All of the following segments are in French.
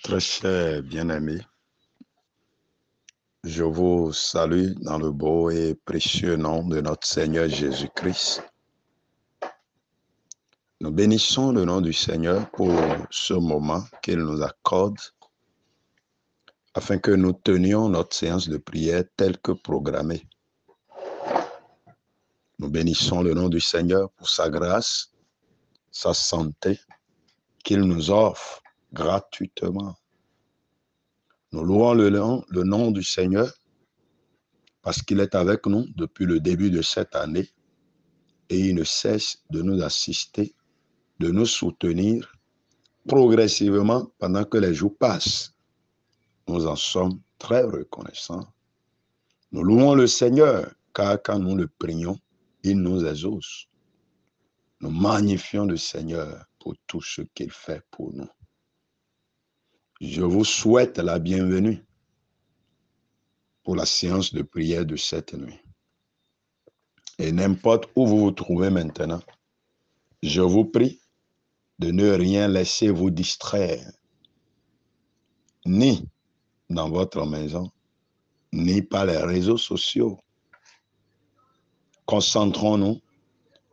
Très cher bien-aimé, je vous salue dans le beau et précieux nom de notre Seigneur Jésus-Christ. Nous bénissons le nom du Seigneur pour ce moment qu'il nous accorde afin que nous tenions notre séance de prière telle que programmée. Nous bénissons le nom du Seigneur pour sa grâce, sa santé qu'il nous offre gratuitement. Nous louons le nom du Seigneur parce qu'il est avec nous depuis le début de cette année et il ne cesse de nous assister, de nous soutenir progressivement pendant que les jours passent. Nous en sommes très reconnaissants. Nous louons le Seigneur car quand nous le prions, il nous exauce. Nous magnifions le Seigneur pour tout ce qu'il fait pour nous. Je vous souhaite la bienvenue pour la séance de prière de cette nuit. Et n'importe où vous vous trouvez maintenant, je vous prie de ne rien laisser vous distraire, ni dans votre maison, ni par les réseaux sociaux. Concentrons-nous,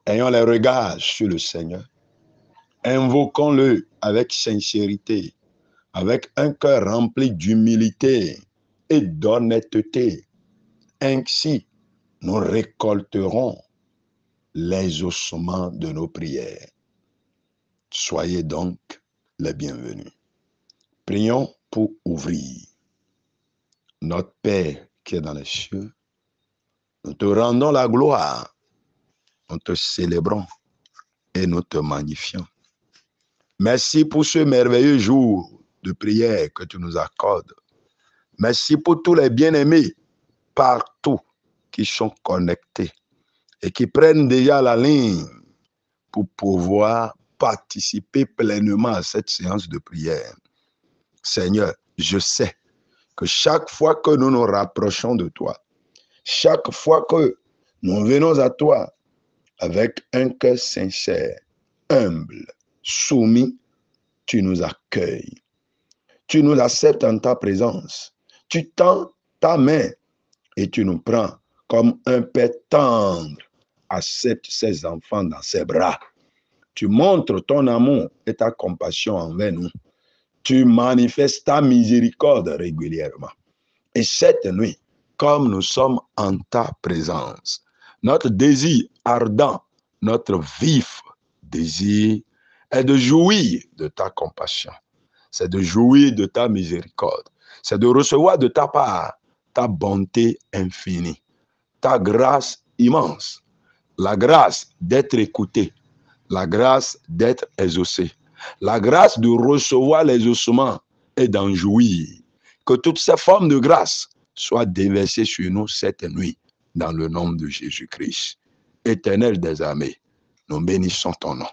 ayons les regards sur le Seigneur, invoquons-le avec sincérité, avec un cœur rempli d'humilité et d'honnêteté. Ainsi, nous récolterons les ossements de nos prières. Soyez donc les bienvenus. Prions pour ouvrir. Notre Père qui est dans les cieux, nous te rendons la gloire, nous te célébrons et nous te magnifions. Merci pour ce merveilleux jour de prière que tu nous accordes. Merci pour tous les bien-aimés partout qui sont connectés et qui prennent déjà la ligne pour pouvoir participer pleinement à cette séance de prière. Seigneur, je sais que chaque fois que nous nous rapprochons de toi, chaque fois que nous venons à toi avec un cœur sincère, humble, soumis, tu nous accueilles. Tu nous acceptes en ta présence. Tu tends ta main et tu nous prends comme un père tendre accepte ses enfants dans ses bras. Tu montres ton amour et ta compassion envers nous. Tu manifestes ta miséricorde régulièrement. Et cette nuit, comme nous sommes en ta présence, notre désir ardent, notre vif désir est de jouir de ta compassion. C'est de jouir de ta miséricorde. C'est de recevoir de ta part ta bonté infinie, ta grâce immense, la grâce d'être écouté, la grâce d'être exaucé, la grâce de recevoir les ossements et d'en jouir. Que toutes ces formes de grâce soient déversées sur nous cette nuit, dans le nom de Jésus-Christ. Éternel des armées, nous bénissons ton nom.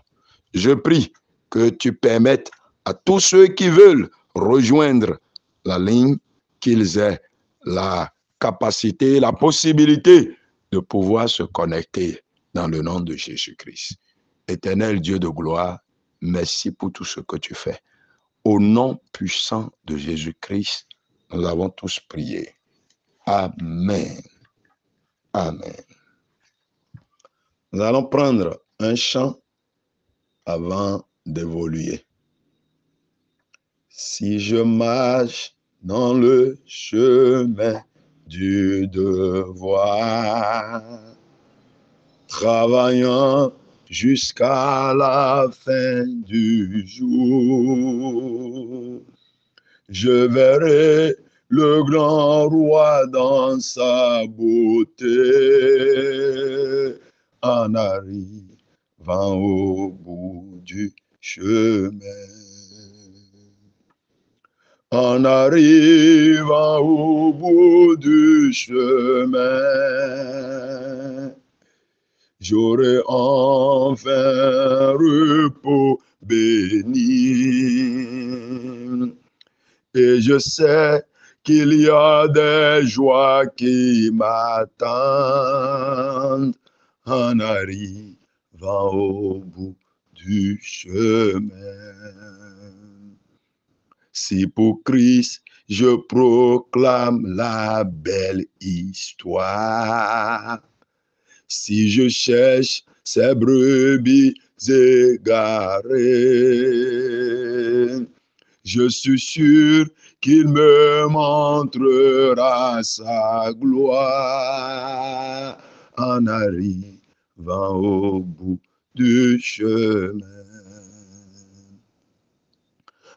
Je prie que tu permettes à tous ceux qui veulent rejoindre la ligne, qu'ils aient la capacité, la possibilité de pouvoir se connecter dans le nom de Jésus-Christ. Éternel Dieu de gloire, merci pour tout ce que tu fais. Au nom puissant de Jésus-Christ, nous avons tous prié. Amen. Amen. Nous allons prendre un chant avant d'évoluer. Si je marche dans le chemin du devoir, travaillant jusqu'à la fin du jour, je verrai le grand roi dans sa beauté en arrivant au bout du chemin. En arrivant au bout du chemin, j'aurai enfin repos béni. Et je sais qu'il y a des joies qui m'attendent en arrivant au bout du chemin. Si pour Christ, je proclame la belle histoire. Si je cherche ces brebis égarées, je suis sûr qu'il me montrera sa gloire en arrivant au bout du chemin.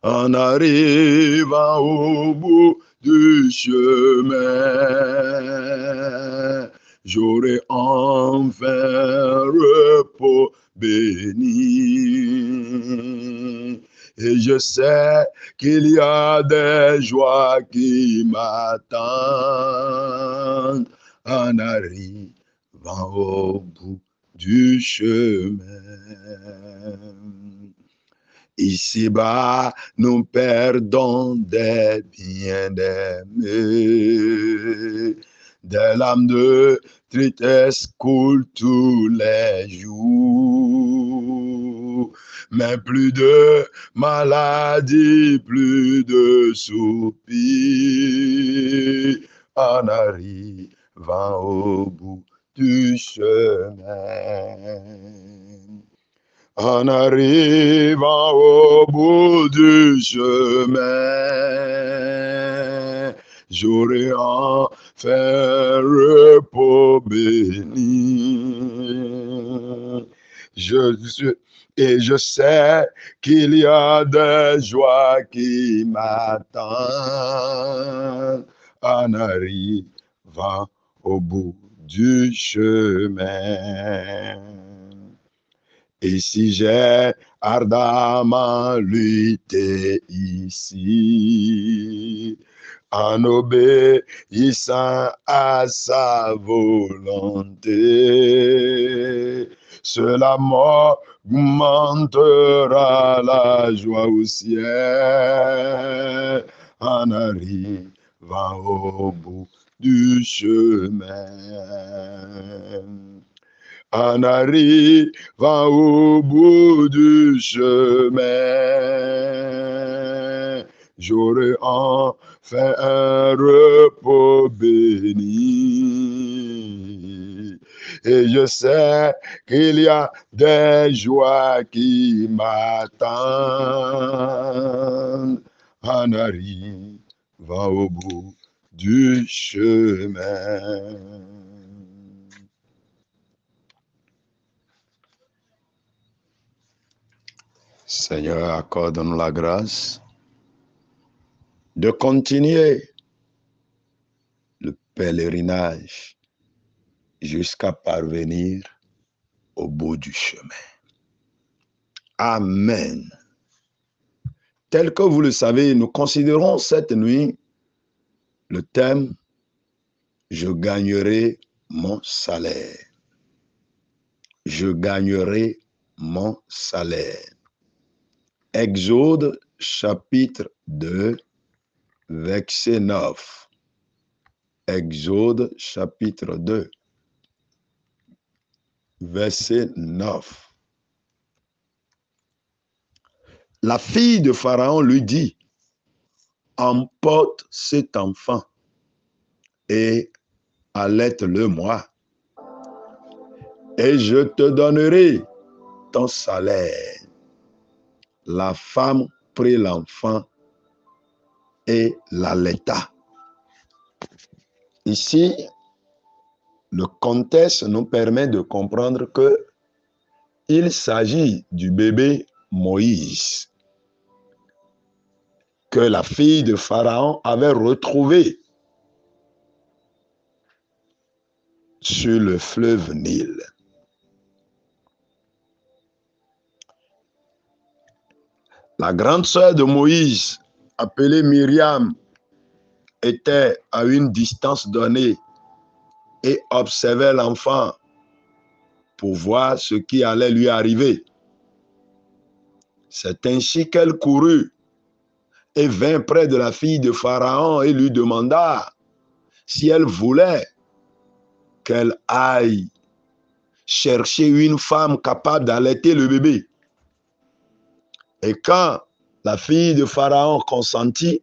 En arrivant au bout du chemin, j'aurai enfin repos béni. Et je sais qu'il y a des joies qui m'attendent en arrivant au bout du chemin. Ici-bas, nous perdons des bien-aimés. Des lames de tristesse coulent tous les jours. Mais plus de maladie, plus de soupirs en arrivant au bout du chemin. En arrivant au bout du chemin, j'aurai enfin repos béni. Je sais qu'il y a des joies qui m'attendent en arrivant au bout du chemin. Et si j'ai ardemment lutté ici, en obéissant à sa volonté, cela m'augmentera la joie au ciel en arrivant au bout du chemin. En arrivant au bout du chemin, j'aurai enfin un repos béni. Et je sais qu'il y a des joies qui m'attendent en arrivant au bout du chemin. Seigneur, accorde-nous la grâce de continuer le pèlerinage jusqu'à parvenir au bout du chemin. Amen. Tel que vous le savez, nous considérons cette nuit le thème « Je gagnerai mon salaire ». Je gagnerai mon salaire. Exode chapitre 2, verset 9. Exode chapitre 2, verset 9. La fille de Pharaon lui dit, emporte cet enfant et allaite-le-moi, et je te donnerai ton salaire. La femme prit l'enfant et l'allaita. Ici, le contexte nous permet de comprendre que il s'agit du bébé Moïse que la fille de Pharaon avait retrouvé sur le fleuve Nil. La grande sœur de Moïse, appelée Myriam, était à une distance donnée et observait l'enfant pour voir ce qui allait lui arriver. C'est ainsi qu'elle courut et vint près de la fille de Pharaon et lui demanda si elle voulait qu'elle aille chercher une femme capable d'allaiter le bébé. Et quand La fille de Pharaon consentit.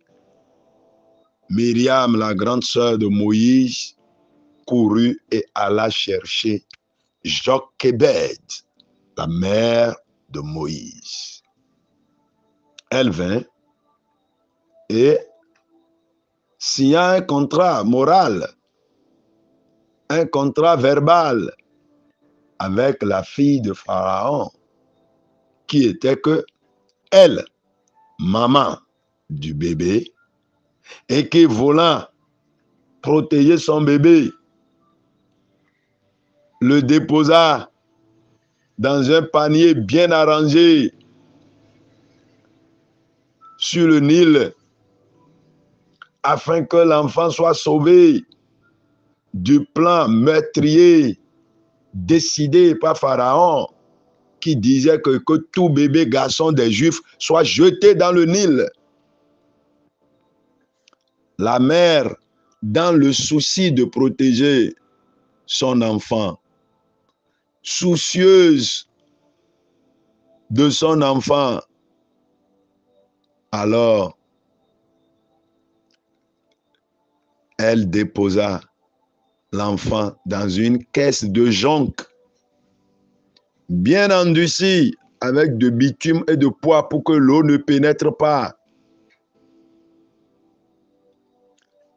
Myriam, la grande sœur de Moïse, courut et alla chercher Jochébed, la mère de Moïse. Elle vint et signa un contrat moral, un contrat verbal avec la fille de Pharaon, qui était que elle, maman du bébé, et qui voulant protéger son bébé, le déposa dans un panier bien arrangé sur le Nil, afin que l'enfant soit sauvé du plan meurtrier décidé par Pharaon, qui disait que tout bébé garçon des Juifs soit jeté dans le Nil. La mère, dans le souci de protéger son enfant, soucieuse de son enfant, alors elle déposa l'enfant dans une caisse de jonc, bien endurcie, avec de bitume et de poids pour que l'eau ne pénètre pas.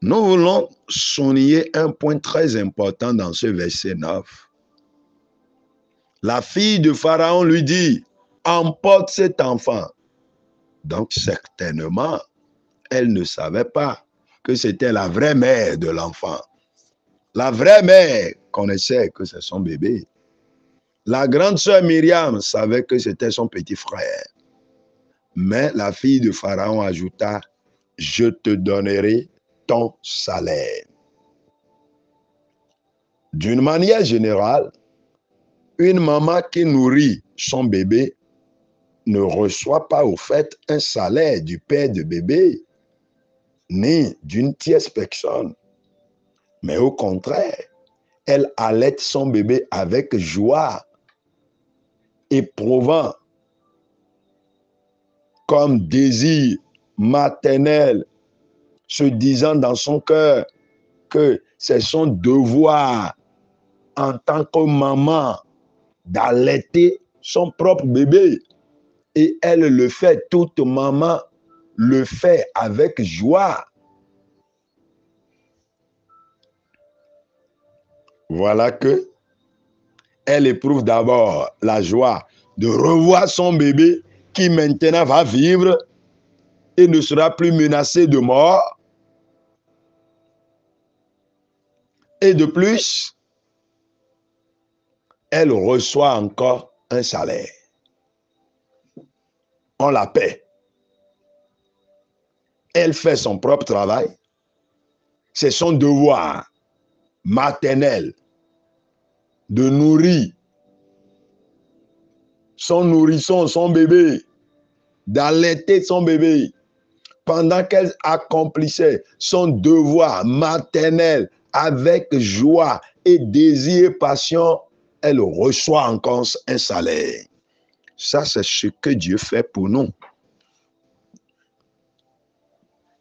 Nous voulons souligner un point très important dans ce verset 9. La fille de Pharaon lui dit, emporte cet enfant. Donc certainement, elle ne savait pas que c'était la vraie mère de l'enfant. La vraie mère connaissait que c'est son bébé. La grande sœur Myriam savait que c'était son petit frère. Mais la fille de Pharaon ajouta, je te donnerai ton salaire. D'une manière générale, une maman qui nourrit son bébé ne reçoit pas au fait un salaire du père de bébé, ni d'une tierce personne. Mais au contraire, elle allaite son bébé avec joie, éprouvant comme désir maternel, se disant dans son cœur que c'est son devoir en tant que maman d'allaiter son propre bébé. Et elle le fait, toute maman le fait avec joie. Voilà que elle éprouve d'abord la joie de revoir son bébé qui maintenant va vivre et ne sera plus menacé de mort. Et de plus, elle reçoit encore un salaire. On la paie. Elle fait son propre travail. C'est son devoir maternel de nourrir son nourrisson, son bébé, d'allaiter son bébé, pendant qu'elle accomplissait son devoir maternel avec joie et désir et passion, elle reçoit encore un salaire. Ça, c'est ce que Dieu fait pour nous.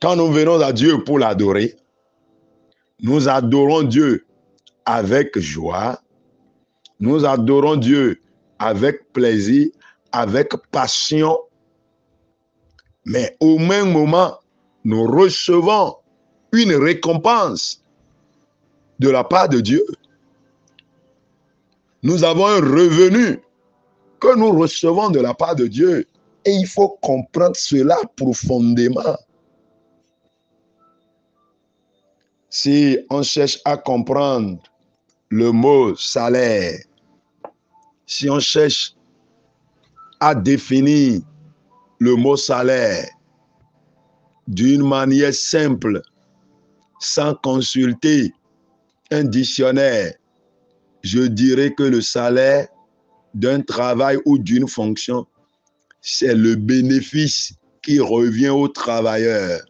Quand nous venons à Dieu pour l'adorer, nous adorons Dieu avec joie, nous adorons Dieu avec plaisir, avec passion, mais au même moment, nous recevons une récompense de la part de Dieu. Nous avons un revenu que nous recevons de la part de Dieu. Et il faut comprendre cela profondément. Si on cherche à comprendre le mot salaire, si on cherche à définir le mot salaire d'une manière simple, sans consulter un dictionnaire, je dirais que le salaire d'un travail ou d'une fonction, c'est le bénéfice qui revient au travailleur,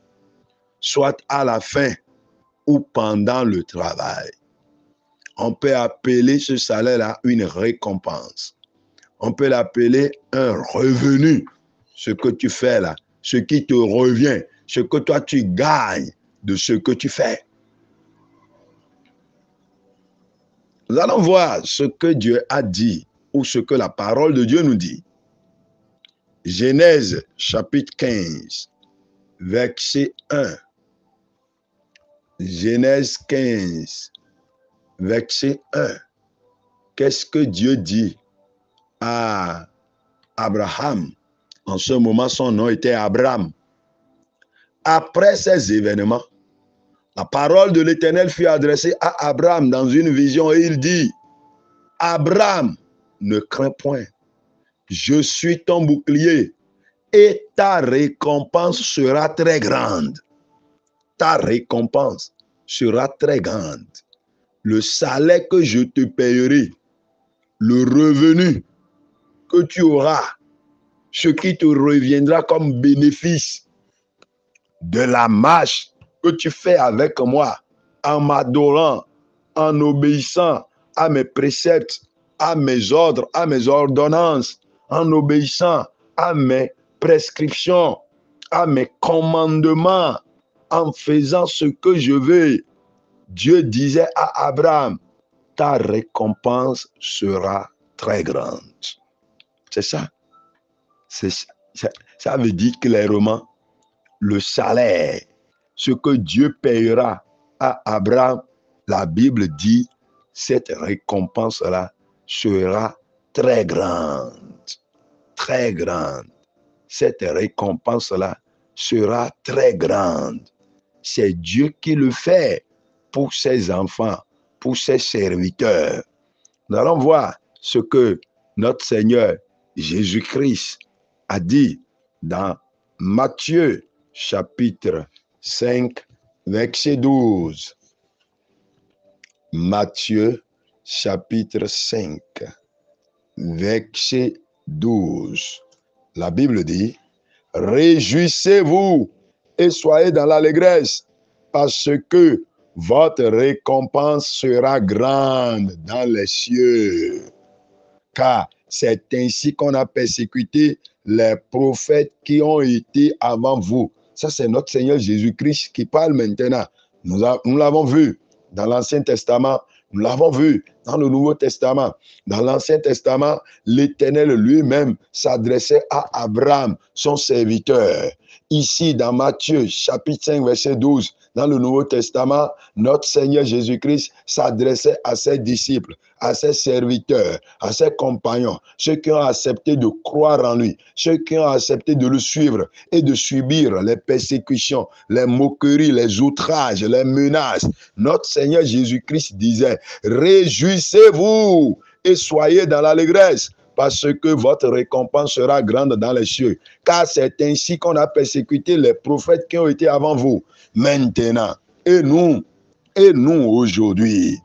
soit à la fin ou pendant le travail. On peut appeler ce salaire-là une récompense. On peut l'appeler un revenu. Ce que tu fais là, ce qui te revient, ce que toi tu gagnes de ce que tu fais. Nous allons voir ce que Dieu a dit ou ce que la parole de Dieu nous dit. Genèse chapitre 15, verset 1. Genèse 15, verset 1. Qu'est-ce que Dieu dit à Abraham? En ce moment, son nom était Abraham. Après ces événements, la parole de l'Éternel fut adressée à Abraham dans une vision et il dit, Abraham, ne crains point, je suis ton bouclier et ta récompense sera très grande. Ta récompense sera très grande. Le salaire que je te payerai, le revenu que tu auras, ce qui te reviendra comme bénéfice de la marche que tu fais avec moi, en m'adorant, en obéissant à mes préceptes, à mes ordres, à mes ordonnances, en obéissant à mes prescriptions, à mes commandements, en faisant ce que je veux. Dieu disait à Abraham, ta récompense sera très grande. C'est ça. Ça veut dire clairement le salaire, ce que Dieu payera à Abraham. La Bible dit, cette récompense-là sera très grande. Très grande. Cette récompense-là sera très grande. C'est Dieu qui le fait pour ses enfants, pour ses serviteurs. Nous allons voir ce que notre Seigneur Jésus-Christ a dit dans Matthieu chapitre 5, verset 12. Matthieu chapitre 5, verset 12. La Bible dit, réjouissez-vous et soyez dans l'allégresse, parce que votre récompense sera grande dans les cieux. Car c'est ainsi qu'on a persécuté les prophètes qui ont été avant vous. Ça, c'est notre Seigneur Jésus-Christ qui parle maintenant. Nous l'avons vu dans l'Ancien Testament, nous l'avons vu dans le Nouveau Testament. Dans l'Ancien Testament, l'Éternel lui-même s'adressait à Abraham, son serviteur. Ici, dans Matthieu, chapitre 5, verset 12, dans le Nouveau Testament, notre Seigneur Jésus-Christ s'adressait à ses disciples, à ses serviteurs, à ses compagnons, ceux qui ont accepté de croire en lui, ceux qui ont accepté de le suivre et de subir les persécutions, les moqueries, les outrages, les menaces. Notre Seigneur Jésus-Christ disait, réjouissez-vous et soyez dans l'allégresse, parce que votre récompense sera grande dans les cieux. Car c'est ainsi qu'on a persécuté les prophètes qui ont été avant vous. Maintenant, et nous aujourd'hui,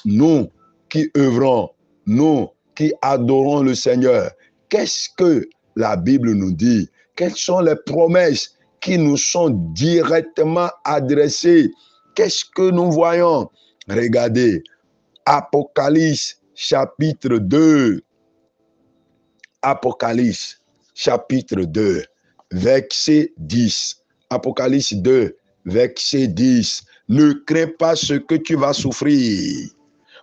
nous qui œuvrons, nous qui adorons le Seigneur, qu'est-ce que la Bible nous dit? Quelles sont les promesses qui nous sont directement adressées? Qu'est-ce que nous voyons? Regardez, Apocalypse chapitre 2. Apocalypse chapitre 2, verset 10. Apocalypse 2, verset 10. Ne crains pas ce que tu vas souffrir.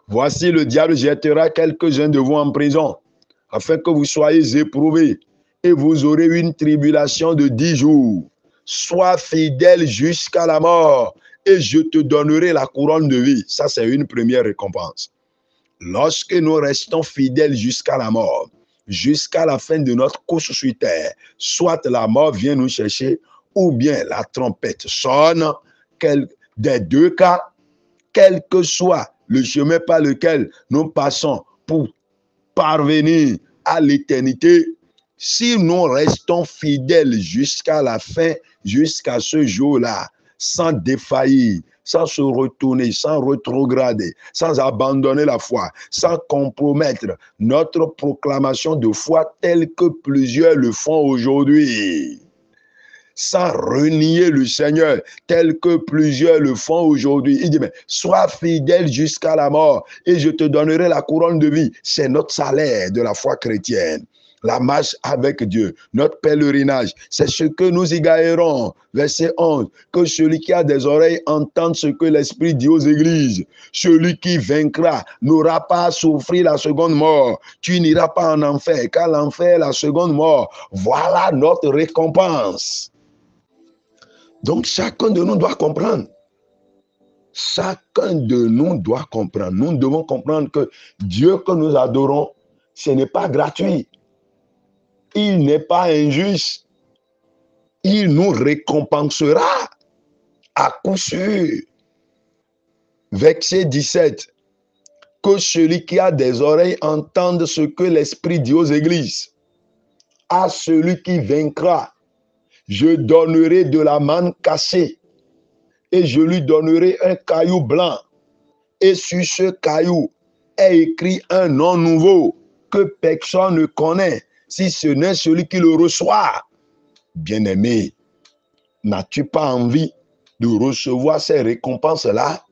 Voici, le diable jettera quelques-uns de vous en prison, afin que vous soyez éprouvés, et vous aurez une tribulation de 10 jours. Sois fidèle jusqu'à la mort, et je te donnerai la couronne de vie. Ça, c'est une première récompense. Lorsque nous restons fidèles jusqu'à la mort, jusqu'à la fin de notre course sur terre, soit la mort vient nous chercher, ou bien la trompette sonne, des deux cas, quel que soit le chemin par lequel nous passons pour parvenir à l'éternité, si nous restons fidèles jusqu'à la fin, jusqu'à ce jour-là, sans défaillir, sans se retourner, sans rétrograder, sans abandonner la foi, sans compromettre notre proclamation de foi telle que plusieurs le font aujourd'hui, sans renier le Seigneur tel que plusieurs le font aujourd'hui. Il dit, mais sois fidèle jusqu'à la mort et je te donnerai la couronne de vie. C'est notre salaire de la foi chrétienne. La marche avec Dieu, notre pèlerinage, c'est ce que nous y gagnerons. Verset 11, que celui qui a des oreilles entende ce que l'Esprit dit aux églises. Celui qui vaincra n'aura pas à souffrir la seconde mort. Tu n'iras pas en enfer, car l'enfer est la seconde mort. Voilà notre récompense. Donc chacun de nous doit comprendre. Chacun de nous doit comprendre. Nous devons comprendre que Dieu que nous adorons, ce n'est pas gratuit. Il n'est pas injuste. Il nous récompensera à coup sûr. Verset 17. Que celui qui a des oreilles entende ce que l'Esprit dit aux églises. À celui qui vaincra, je donnerai de la manne cassée et je lui donnerai un caillou blanc. Et sur ce caillou est écrit un nom nouveau que personne ne connaît, si ce n'est celui qui le reçoit. Bien-aimé, n'as-tu pas envie de recevoir ces récompenses-là?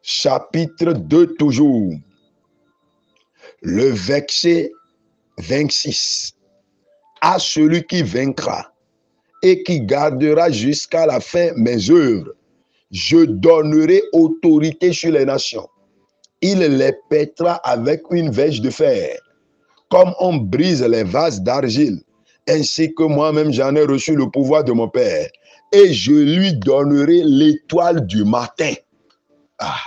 Chapitre 2 toujours. Le verset 26. À celui qui vaincra et qui gardera jusqu'à la fin mes œuvres, je donnerai autorité sur les nations. Il les pètera avec une verge de fer, comme on brise les vases d'argile, ainsi que moi-même j'en ai reçu le pouvoir de mon Père, et je lui donnerai l'étoile du matin. Ah,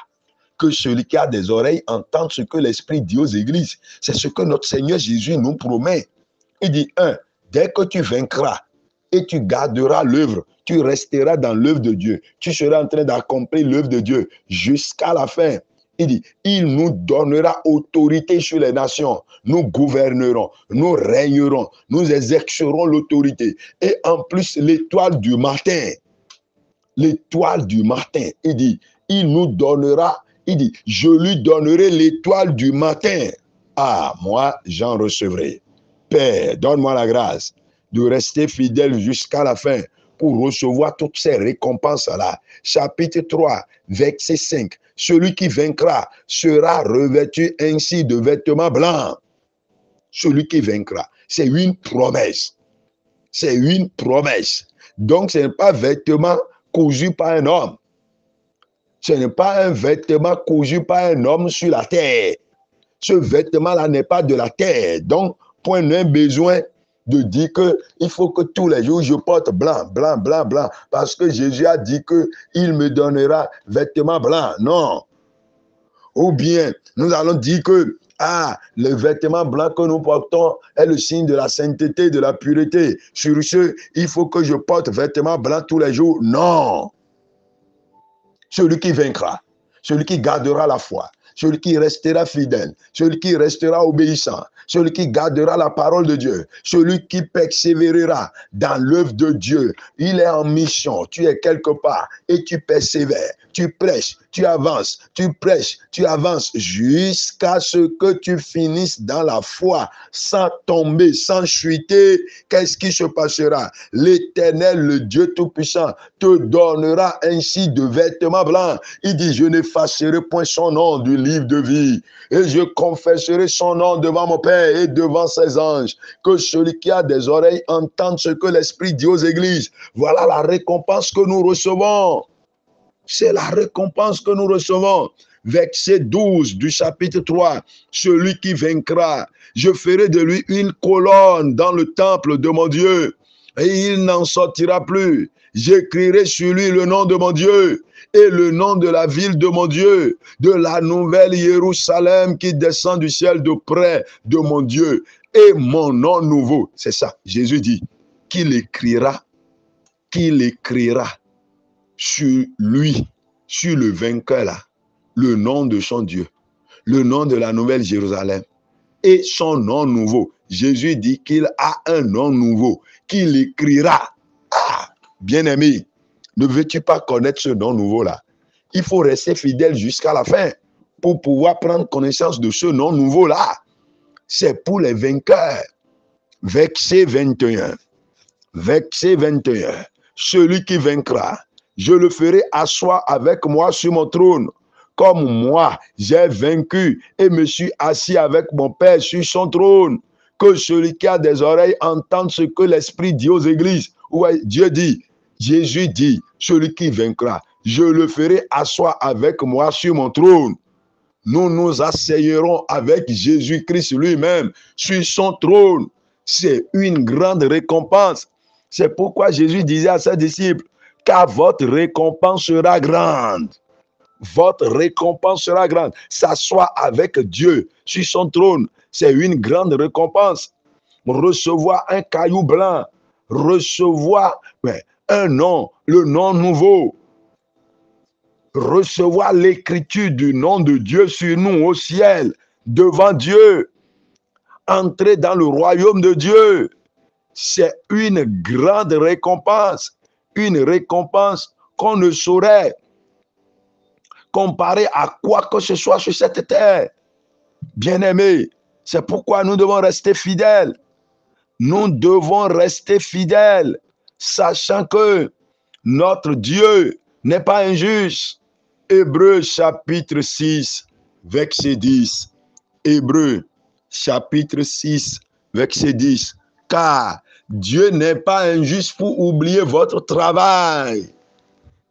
que celui qui a des oreilles entende ce que l'Esprit dit aux églises. C'est ce que notre Seigneur Jésus nous promet. Il dit, dès que tu vaincras et tu garderas l'œuvre, tu resteras dans l'œuvre de Dieu. Tu seras en train d'accomplir l'œuvre de Dieu jusqu'à la fin. Il dit, il nous donnera autorité sur les nations. Nous gouvernerons, nous régnerons, nous exercerons l'autorité. Et en plus, l'étoile du matin. L'étoile du matin. Il dit, il nous donnera, il dit, je lui donnerai l'étoile du matin. Ah, moi, j'en recevrai. Père, donne-moi la grâce de rester fidèle jusqu'à la fin pour recevoir toutes ces récompenses-là. Chapitre 3, verset 5. Celui qui vaincra sera revêtu ainsi de vêtements blancs. Celui qui vaincra, c'est une promesse. C'est une promesse. Donc, ce n'est pas vêtement cousu par un homme. Ce n'est pas un vêtement cousu par un homme sur la terre. Ce vêtement-là n'est pas de la terre. Donc, point d'un besoin de dire qu'il faut que tous les jours je porte blanc, blanc, blanc, blanc. Parce que Jésus a dit qu'il me donnera vêtements blancs. Non. Ou bien, nous allons dire que le vêtement blanc que nous portons est le signe de la sainteté, de la pureté. Sur ce, il faut que je porte vêtements blancs tous les jours. Non. Celui qui vaincra, celui qui gardera la foi, celui qui restera fidèle, celui qui restera obéissant, celui qui gardera la parole de Dieu, celui qui persévérera dans l'œuvre de Dieu. Il est en mission, tu es quelque part et tu persévères, tu prêches, tu avances, tu prêches, tu avances jusqu'à ce que tu finisses dans la foi, sans tomber, sans chuter. Qu'est-ce qui se passera? L'Éternel, le Dieu Tout-Puissant, te donnera ainsi de vêtements blancs. Il dit, je n'effacerai point son nom du livre de vie et je confesserai son nom devant mon Père et devant ses anges. Que celui qui a des oreilles entende ce que l'Esprit dit aux églises. Voilà la récompense que nous recevons. C'est la récompense que nous recevons. Verset 12 du chapitre 3. Celui qui vaincra, je ferai de lui une colonne dans le temple de mon Dieu et il n'en sortira plus. J'écrirai sur lui le nom de mon Dieu et le nom de la ville de mon Dieu, de la nouvelle Jérusalem qui descend du ciel de près de mon Dieu et mon nom nouveau. C'est ça, Jésus dit, qu'il écrira sur lui, sur le vainqueur là, le nom de son Dieu, le nom de la nouvelle Jérusalem et son nom nouveau. Jésus dit qu'il a un nom nouveau, qu'il écrira. Ah, bien-aimé, ne veux-tu pas connaître ce nom nouveau là? Il faut rester fidèle jusqu'à la fin pour pouvoir prendre connaissance de ce nom nouveau là. C'est pour les vainqueurs. Verset 21. Verset 21. Celui qui vaincra, je le ferai asseoir avec moi sur mon trône, comme moi, j'ai vaincu et me suis assis avec mon Père sur son trône. Que celui qui a des oreilles entende ce que l'Esprit dit aux églises. Ouais, Dieu dit, Jésus dit, celui qui vaincra, je le ferai asseoir avec moi sur mon trône. Nous nous asseyerons avec Jésus-Christ lui-même sur son trône. C'est une grande récompense. C'est pourquoi Jésus disait à ses disciples, car votre récompense sera grande. Votre récompense sera grande. S'asseoir avec Dieu sur son trône, c'est une grande récompense. Recevoir un caillou blanc, recevoir un nom, le nom nouveau, recevoir l'écriture du nom de Dieu sur nous au ciel, devant Dieu, entrer dans le royaume de Dieu. C'est une grande récompense, une récompense qu'on ne saurait comparer à quoi que ce soit sur cette terre. Bien-aimés, c'est pourquoi nous devons rester fidèles. Nous devons rester fidèles, sachant que notre Dieu n'est pas injuste. Hébreux chapitre 6, verset 10. Hébreux chapitre 6, verset 10. Car Dieu n'est pas injuste pour oublier votre travail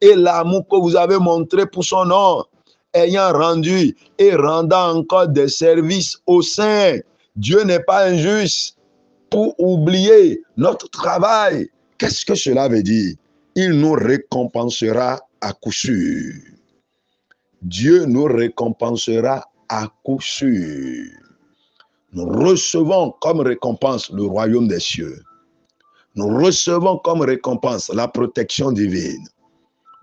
et l'amour que vous avez montré pour son nom, ayant rendu et rendant encore des services aux saints. Dieu n'est pas injuste pour oublier notre travail. Qu'est-ce que cela veut dire? Il nous récompensera à coup sûr. Dieu nous récompensera à coup sûr. Nous recevons comme récompense le royaume des cieux. Nous recevons comme récompense la protection divine.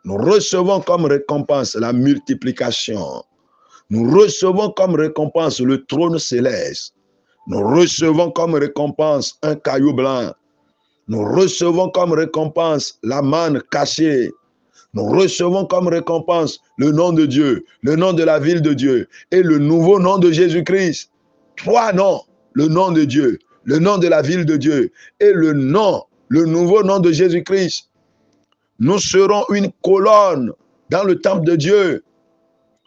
Nous recevons comme récompense la multiplication. Nous recevons comme récompense le trône céleste. Nous recevons comme récompense un caillou blanc. Nous recevons comme récompense la manne cachée. Nous recevons comme récompense le nom de Dieu, le nom de la ville de Dieu et le nouveau nom de Jésus-Christ. 3 noms, le nom de Dieu, le nom de la ville de Dieu et le nouveau nom de Jésus-Christ. Nous serons une colonne dans le temple de Dieu.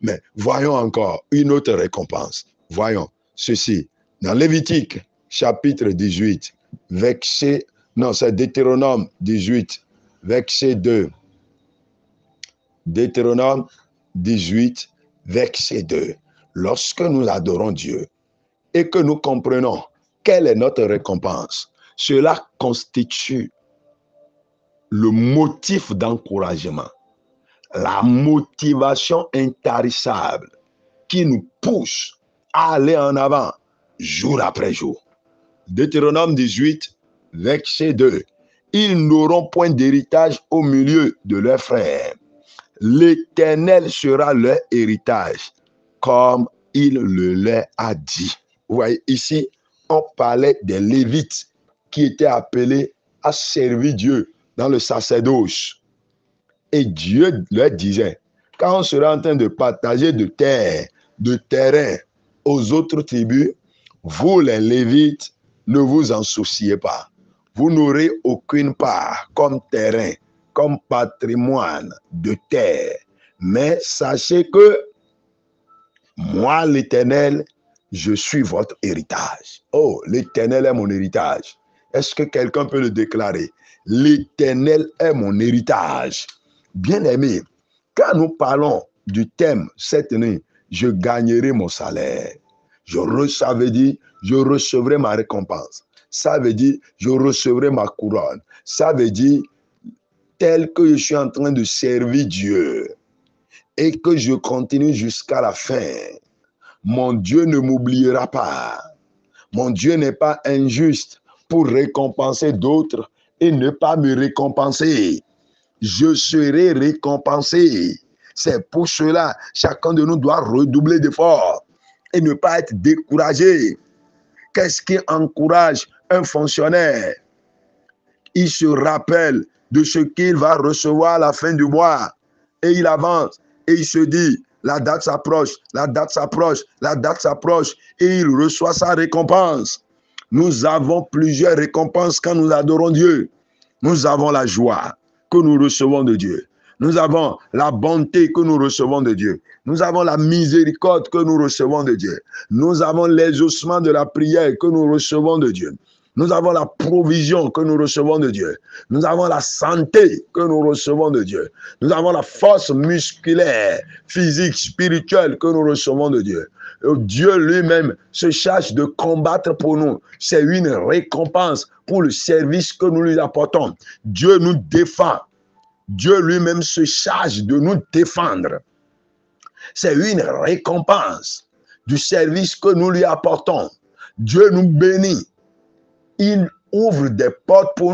Mais voyons encore une autre récompense. Voyons ceci. Dans Lévitique, chapitre 18, c'est Deutéronome 18, verset 2. Deutéronome 18, verset 2. Lorsque nous adorons Dieu et que nous comprenons quelle est notre récompense, cela constitue le motif d'encouragement, la motivation intarissable qui nous pousse à aller en avant jour après jour. Deutéronome 18, verset 2. Ils n'auront point d'héritage au milieu de leurs frères. L'Éternel sera leur héritage, comme il le leur a dit. Vous voyez, ici, on parlait des Lévites qui étaient appelés à servir Dieu dans le sacerdoce. Et Dieu leur disait, quand on sera en train de partager de terre, de terrain aux autres tribus, vous les Lévites, ne vous en souciez pas. Vous n'aurez aucune part comme terrain, comme patrimoine de terre. Mais sachez que moi, l'Éternel, je suis votre héritage. Oh, l'Éternel est mon héritage. Est-ce que quelqu'un peut le déclarer? L'Éternel est mon héritage. Bien-aimé, quand nous parlons du thème cette nuit, je gagnerai mon salaire. Ça veut dire, je recevrai ma récompense. Ça veut dire, je recevrai ma couronne. Ça veut dire, tel que je suis en train de servir Dieu et que je continue jusqu'à la fin, mon Dieu ne m'oubliera pas. Mon Dieu n'est pas injuste pour récompenser d'autres et ne pas me récompenser. Je serai récompensé. C'est pour cela, chacun de nous doit redoubler d'efforts et ne pas être découragé. Qu'est-ce qui encourage un fonctionnaire? Il se rappelle de ce qu'il va recevoir à la fin du mois et il avance et il se dit, la date s'approche, la date s'approche, la date s'approche et il reçoit sa récompense. Nous avons plusieurs récompenses quand nous adorons Dieu. Nous avons la joie que nous recevons de Dieu. Nous avons la bonté que nous recevons de Dieu. Nous avons la miséricorde que nous recevons de Dieu. Nous avons l'exaucement de la prière que nous recevons de Dieu. Nous avons la provision que nous recevons de Dieu. Nous avons la santé que nous recevons de Dieu. Nous avons la force musculaire, physique, spirituelle que nous recevons de Dieu. Dieu lui-même se charge de combattre pour nous. C'est une récompense pour le service que nous lui apportons. Dieu nous défend. Dieu lui-même se charge de nous défendre. C'est une récompense du service que nous lui apportons. Dieu nous bénit. Il ouvre des portes pour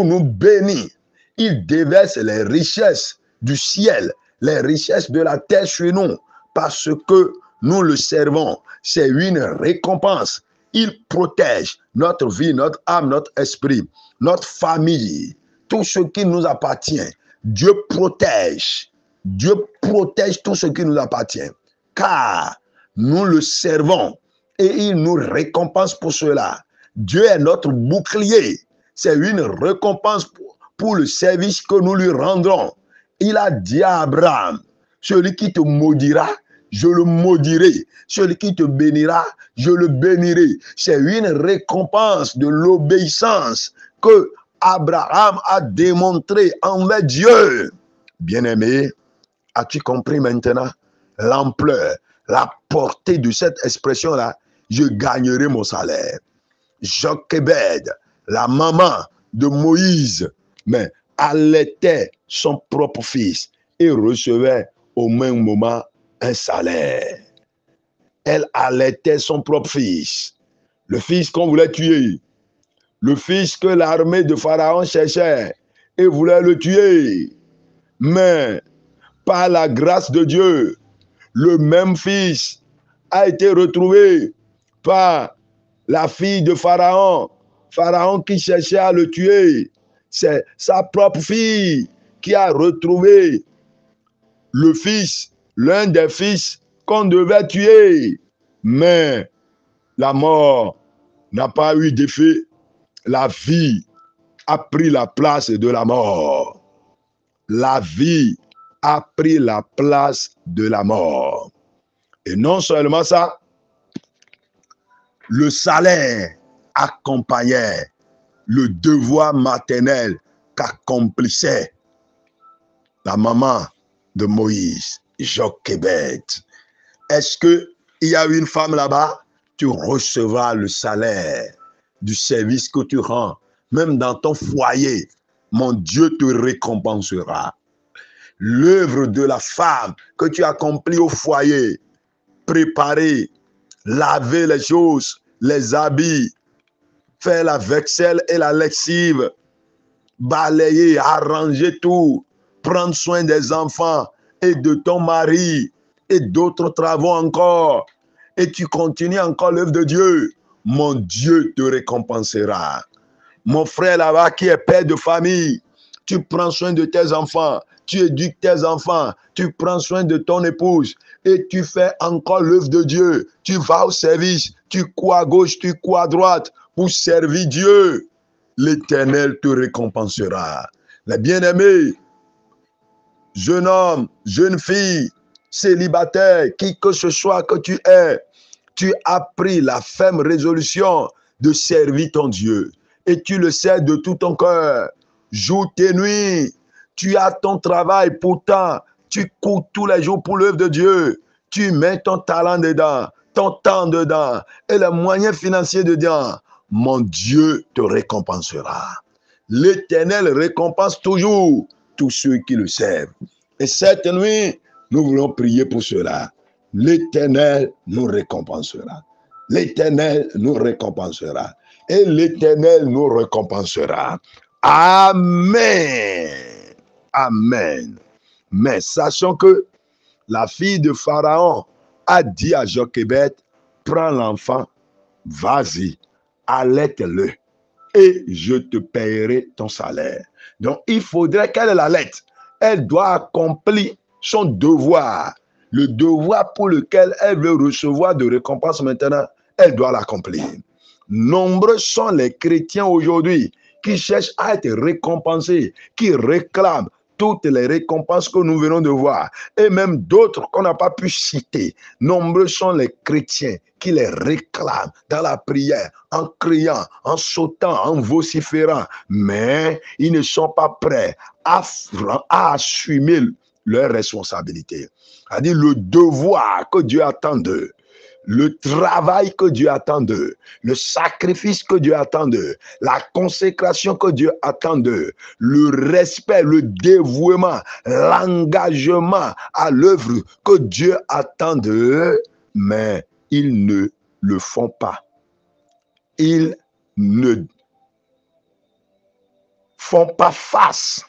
nous bénir. Il déverse les richesses du ciel, les richesses de la terre sur nous, parce que nous le servons. C'est une récompense. Il protège notre vie, notre âme, notre esprit, notre famille, tout ce qui nous appartient. Dieu protège. Dieu protège tout ce qui nous appartient. Car nous le servons et il nous récompense pour cela. Dieu est notre bouclier. C'est une récompense pour le service que nous lui rendrons. Il a dit à Abraham, celui qui te maudira, je le maudirai. Celui qui te bénira, je le bénirai. C'est une récompense de l'obéissance que Abraham a démontré envers Dieu. Bien-aimé, as-tu compris maintenant l'ampleur, la portée de cette expression-là? Je gagnerai mon salaire. Jochebed, la maman de Moïse, mais allaitait son propre fils et recevait au même moment un salaire. Elle allaitait son propre fils, le fils qu'on voulait tuer, le fils que l'armée de Pharaon cherchait et voulait le tuer. Mais par la grâce de Dieu, le même fils a été retrouvé par la fille de Pharaon, Pharaon qui cherchait à le tuer. C'est sa propre fille qui a retrouvé le fils, l'un des fils qu'on devait tuer. Mais la mort n'a pas eu d'effet. La vie a pris la place de la mort. La vie a pris la place de la mort. Et non seulement ça, le salaire accompagnait le devoir maternel qu'accomplissait la maman de Moïse, Jochebed. Est-ce qu'il y a une femme là-bas? Tu recevras le salaire du service que tu rends. Même dans ton foyer, mon Dieu te récompensera. L'œuvre de la femme que tu accomplis au foyer, préparer, laver les choses, les habits, faire la vaisselle et la lessive, balayer, arranger tout, prendre soin des enfants et de ton mari et d'autres travaux encore. Et tu continues encore l'œuvre de Dieu. Mon Dieu te récompensera. Mon frère là-bas qui est père de famille, tu prends soin de tes enfants, tu éduques tes enfants, tu prends soin de ton épouse et tu fais encore l'œuvre de Dieu. Tu vas au service, tu cours à gauche, tu cours à droite pour servir Dieu. L'Éternel te récompensera. Les bien-aimés, jeune homme, jeune fille, célibataire, qui que ce soit que tu es, tu as pris la ferme résolution de servir ton Dieu. Et tu le sais de tout ton cœur. Jour et nuit, tu as ton travail, pourtant, tu cours tous les jours pour l'œuvre de Dieu. Tu mets ton talent dedans, ton temps dedans, et les moyens financiers dedans. Mon Dieu te récompensera. L'Éternel récompense toujours tous ceux qui le servent. Et cette nuit, nous voulons prier pour cela. L'Éternel nous récompensera. L'Éternel nous récompensera. Et l'Éternel nous récompensera. Amen. Amen. Mais sachant que la fille de Pharaon a dit à Jochebed, prends l'enfant, vas-y, allaite-le et je te paierai ton salaire. Donc, il faudrait qu'elle l'allaite. Elle doit accomplir son devoir. Le devoir pour lequel elle veut recevoir de récompense maintenant, elle doit l'accomplir. Nombreux sont les chrétiens aujourd'hui qui cherchent à être récompensés, qui réclament toutes les récompenses que nous venons de voir, et même d'autres qu'on n'a pas pu citer. Nombreux sont les chrétiens qui les réclament dans la prière, en criant, en sautant, en vociférant, mais ils ne sont pas prêts à assumer leurs responsabilités. C'est-à-dire le devoir que Dieu attend d'eux, le travail que Dieu attend d'eux, le sacrifice que Dieu attend d'eux, la consécration que Dieu attend d'eux, le respect, le dévouement, l'engagement à l'œuvre que Dieu attend d'eux, mais ils ne le font pas. Ils ne font pas face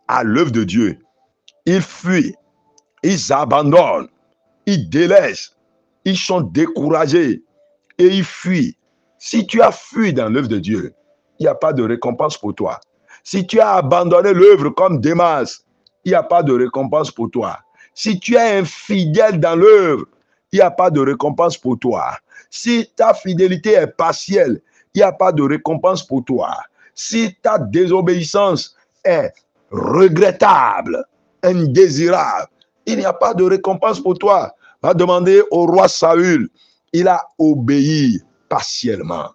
à l'œuvre de Dieu. Ils fuient, ils abandonnent, ils délaissent, ils sont découragés et ils fuient. Si tu as fui dans l'œuvre de Dieu, il n'y a pas de récompense pour toi. Si tu as abandonné l'œuvre comme Démas, il n'y a pas de récompense pour toi. Si tu es infidèle dans l'œuvre, il n'y a pas de récompense pour toi. Si ta fidélité est partielle, il n'y a pas de récompense pour toi. Si ta désobéissance est regrettable, indésirable, il n'y a pas de récompense pour toi. Va demander au roi Saül, il a obéi partiellement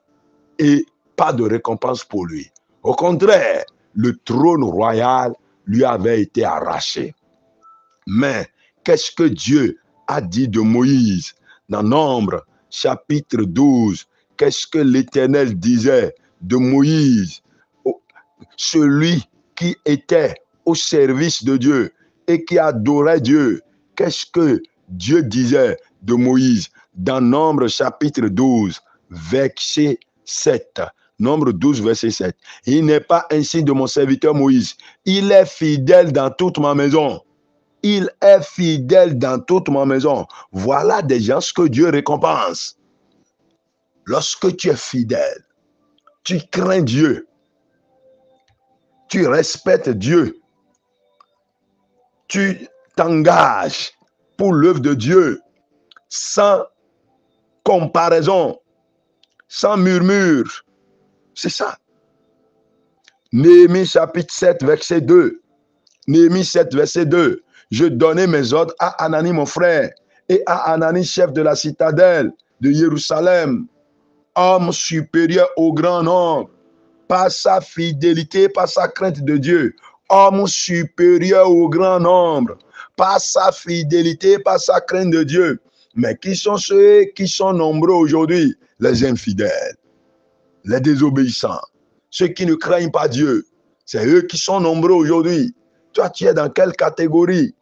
et pas de récompense pour lui. Au contraire, le trône royal lui avait été arraché. Mais qu'est-ce que Dieu a dit de Moïse dans Nombre chapitre 12? Qu'est-ce que l'Éternel disait de Moïse, celui qui était au service de Dieu et qui adorait Dieu? Qu'est-ce que Dieu disait de Moïse dans Nombre chapitre 12, verset 7. Nombre 12, verset 7. Il n'est pas ainsi de mon serviteur Moïse. Il est fidèle dans toute ma maison. Il est fidèle dans toute ma maison. Voilà des gens que Dieu récompense. Lorsque tu es fidèle, tu crains Dieu, tu respectes Dieu, tu t'engages pour l'œuvre de Dieu sans comparaison, sans murmure. C'est ça. Néhémie chapitre 7, verset 2. Néhémie 7, verset 2. Je donnai mes ordres à Anani, mon frère, et à Anani, chef de la citadelle de Jérusalem, homme supérieur au grand nombre, par sa fidélité, par sa crainte de Dieu. Homme supérieur au grand nombre, par sa fidélité, par sa crainte de Dieu. Mais qui sont ceux qui sont nombreux aujourd'hui? Les infidèles, les désobéissants, ceux qui ne craignent pas Dieu. C'est eux qui sont nombreux aujourd'hui. Toi, tu es dans quelle catégorie?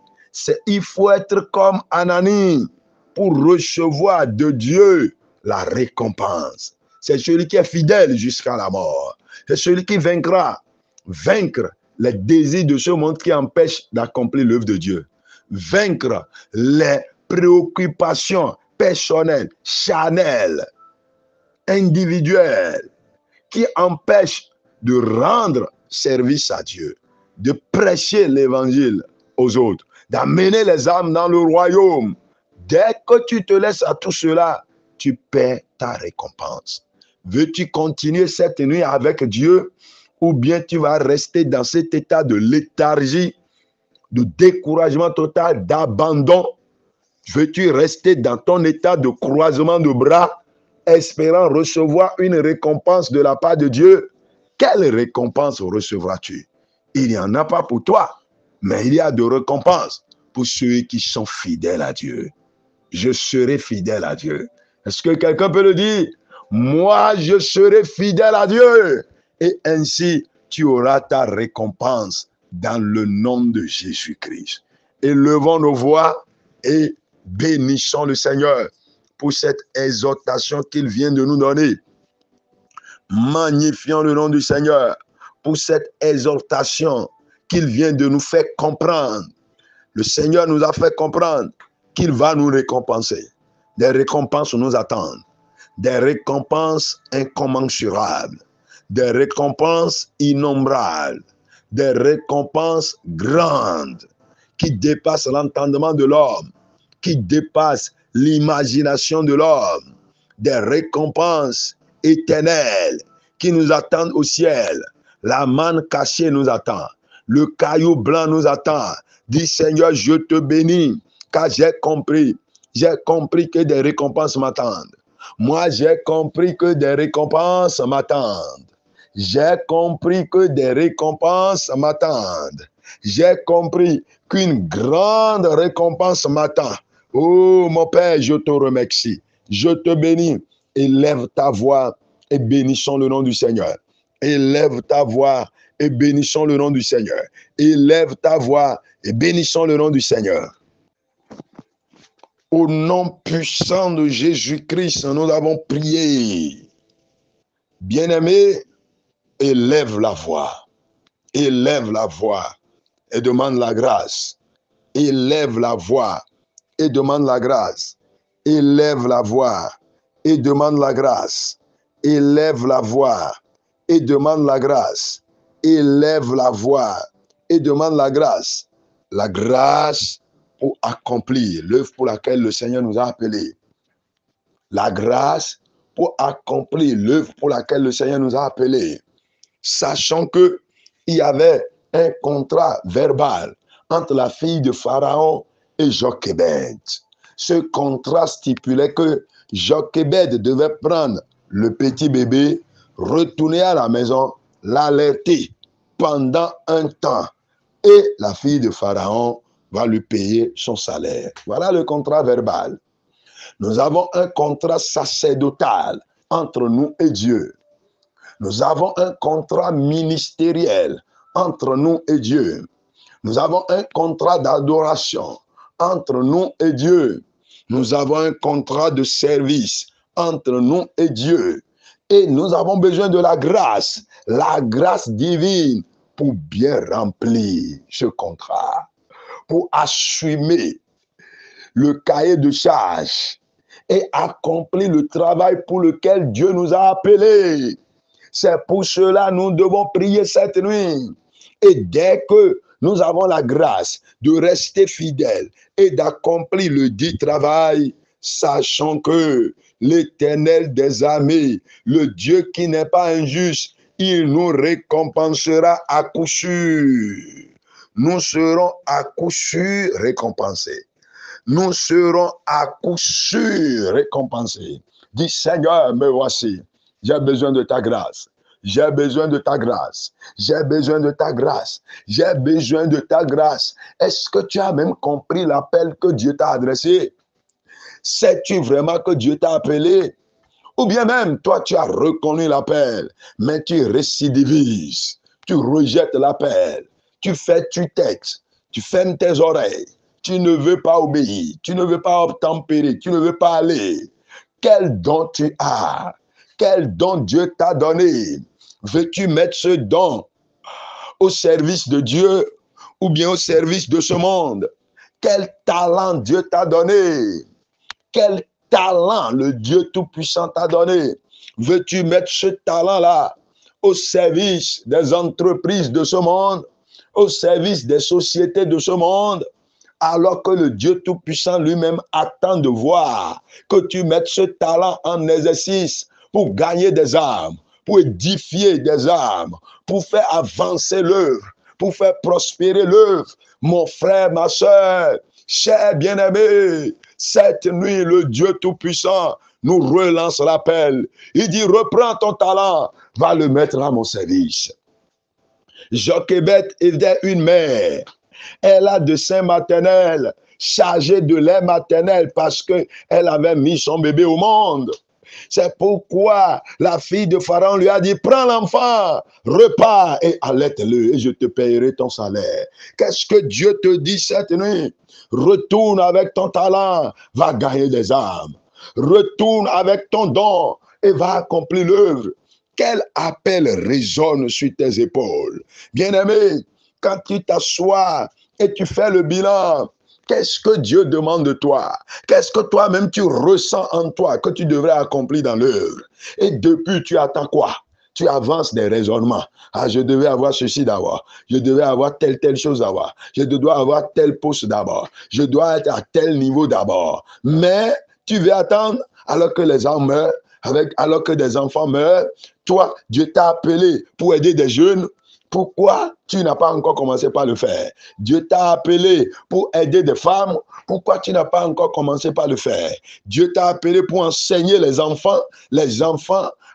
Il faut être comme Anani pour recevoir de Dieu la récompense. C'est celui qui est fidèle jusqu'à la mort. C'est celui qui vaincra. Vaincre les désirs de ce monde qui empêchent d'accomplir l'œuvre de Dieu. Vaincre les préoccupations personnelles, charnelles, individuelles, qui empêchent de rendre service à Dieu, de prêcher l'évangile aux autres, d'amener les âmes dans le royaume. Dès que tu te laisses à tout cela, tu perds ta récompense. Veux-tu continuer cette nuit avec Dieu ou bien tu vas rester dans cet état de léthargie, de découragement total, d'abandon? Veux-tu rester dans ton état de croisement de bras, espérant recevoir une récompense de la part de Dieu? Quelle récompense recevras-tu? Il n'y en a pas pour toi, mais il y a de récompenses pour ceux qui sont fidèles à Dieu. Je serai fidèle à Dieu. Est-ce que quelqu'un peut le dire? Moi, je serai fidèle à Dieu. Et ainsi, tu auras ta récompense dans le nom de Jésus-Christ. Élevons nos voix et bénissons le Seigneur pour cette exhortation qu'il vient de nous donner. Magnifions le nom du Seigneur pour cette exhortation qu'il vient de nous faire comprendre. Le Seigneur nous a fait comprendre qu'il va nous récompenser. Des récompenses nous attendent. Des récompenses incommensurables. Des récompenses innombrables. Des récompenses grandes qui dépassent l'entendement de l'homme, qui dépassent l'imagination de l'homme. Des récompenses éternelles qui nous attendent au ciel. La manne cachée nous attend. Le caillou blanc nous attend. Dis Seigneur, je te bénis, car j'ai compris que des récompenses m'attendent. Moi, j'ai compris que des récompenses m'attendent. J'ai compris que des récompenses m'attendent. J'ai compris qu'une grande récompense m'attend. Oh, mon Père, je te remercie. Je te bénis. Élève ta voix et bénissons le nom du Seigneur. Élève ta voix et bénissons le nom du Seigneur. Élève ta voix et bénissons le nom du Seigneur. Au nom puissant de Jésus-Christ, nous avons prié. Bien-aimé, élève la voix. Élève la voix et demande la grâce. Élève la voix et demande la grâce. Élève la voix et demande la grâce. Élève la voix et demande la grâce. Élève la voix et demande la grâce. La grâce pour accomplir l'œuvre pour laquelle le Seigneur nous a appelés. La grâce pour accomplir l'œuvre pour laquelle le Seigneur nous a appelés. Sachant qu'il y avait un contrat verbal entre la fille de Pharaon et Jochébed. Ce contrat stipulait que Jochébed devait prendre le petit bébé, retourner à la maison, l'alerter pendant un temps. Et la fille de Pharaon va lui payer son salaire. Voilà le contrat verbal. Nous avons un contrat sacerdotal entre nous et Dieu. Nous avons un contrat ministériel entre nous et Dieu. Nous avons un contrat d'adoration entre nous et Dieu. Nous avons un contrat de service entre nous et Dieu. Et nous avons besoin de la grâce divine pour bien remplir ce contrat, pour assumer le cahier de charge et accomplir le travail pour lequel Dieu nous a appelés. C'est pour cela que nous devons prier cette nuit. Et dès que nous avons la grâce de rester fidèles et d'accomplir le dit travail, sachant que l'Éternel des armées, le Dieu qui n'est pas injuste, il nous récompensera à coup sûr. Nous serons à coup sûr récompensés. Nous serons à coup sûr récompensés. Dis Seigneur, me voici. J'ai besoin de ta grâce. J'ai besoin de ta grâce. J'ai besoin de ta grâce. J'ai besoin de ta grâce. Est-ce que tu as même compris l'appel que Dieu t'a adressé? Sais-tu vraiment que Dieu t'a appelé? Ou bien même, toi, tu as reconnu l'appel, mais tu récidivises. Tu rejettes l'appel. Tu fais tu textes. Tu fermes tes oreilles. Tu ne veux pas obéir. Tu ne veux pas obtempérer. Tu ne veux pas aller. Quel don tu as? Quel don Dieu t'a donné? Veux-tu mettre ce don au service de Dieu ou bien au service de ce monde? Quel talent Dieu t'a donné? Quel talent le Dieu Tout-Puissant t'a donné? Veux-tu mettre ce talent-là au service des entreprises de ce monde, au service des sociétés de ce monde, alors que le Dieu Tout-Puissant lui-même attend de voir que tu mettes ce talent en exercice pour gagner des âmes, pour édifier des âmes, pour faire avancer l'œuvre, pour faire prospérer l'œuvre. Mon frère, ma soeur, cher bien-aimé, cette nuit, le Dieu Tout-Puissant nous relance l'appel. Il dit, reprends ton talent, va le mettre à mon service. Jochébed était une mère. Elle a de sein maternel, chargée de lait maternel parce qu'elle avait mis son bébé au monde. C'est pourquoi la fille de Pharaon lui a dit, prends l'enfant, repars et allaite-le et je te payerai ton salaire. Qu'est-ce que Dieu te dit cette nuit? Retourne avec ton talent, va gagner des âmes. Retourne avec ton don et va accomplir l'œuvre. Quel appel résonne sur tes épaules? Bien-aimé, quand tu t'assois et tu fais le bilan, qu'est-ce que Dieu demande de toi? Qu'est-ce que toi-même tu ressens en toi que tu devrais accomplir dans l'œuvre? Et depuis, tu attends quoi? Tu avances des raisonnements. Ah, je devais avoir ceci d'abord. Je devais avoir telle chose d'abord. Je dois avoir tel poste d'abord. Je dois être à tel niveau d'abord. Mais tu veux attendre alors que les gens meurent, alors que des enfants meurent. Toi, Dieu t'a appelé pour aider des jeunes, Pourquoi tu n'as pas encore commencé par le faire? Dieu t'a appelé pour aider des femmes. Pourquoi tu n'as pas encore commencé par le faire? Dieu t'a appelé pour enseigner les enfants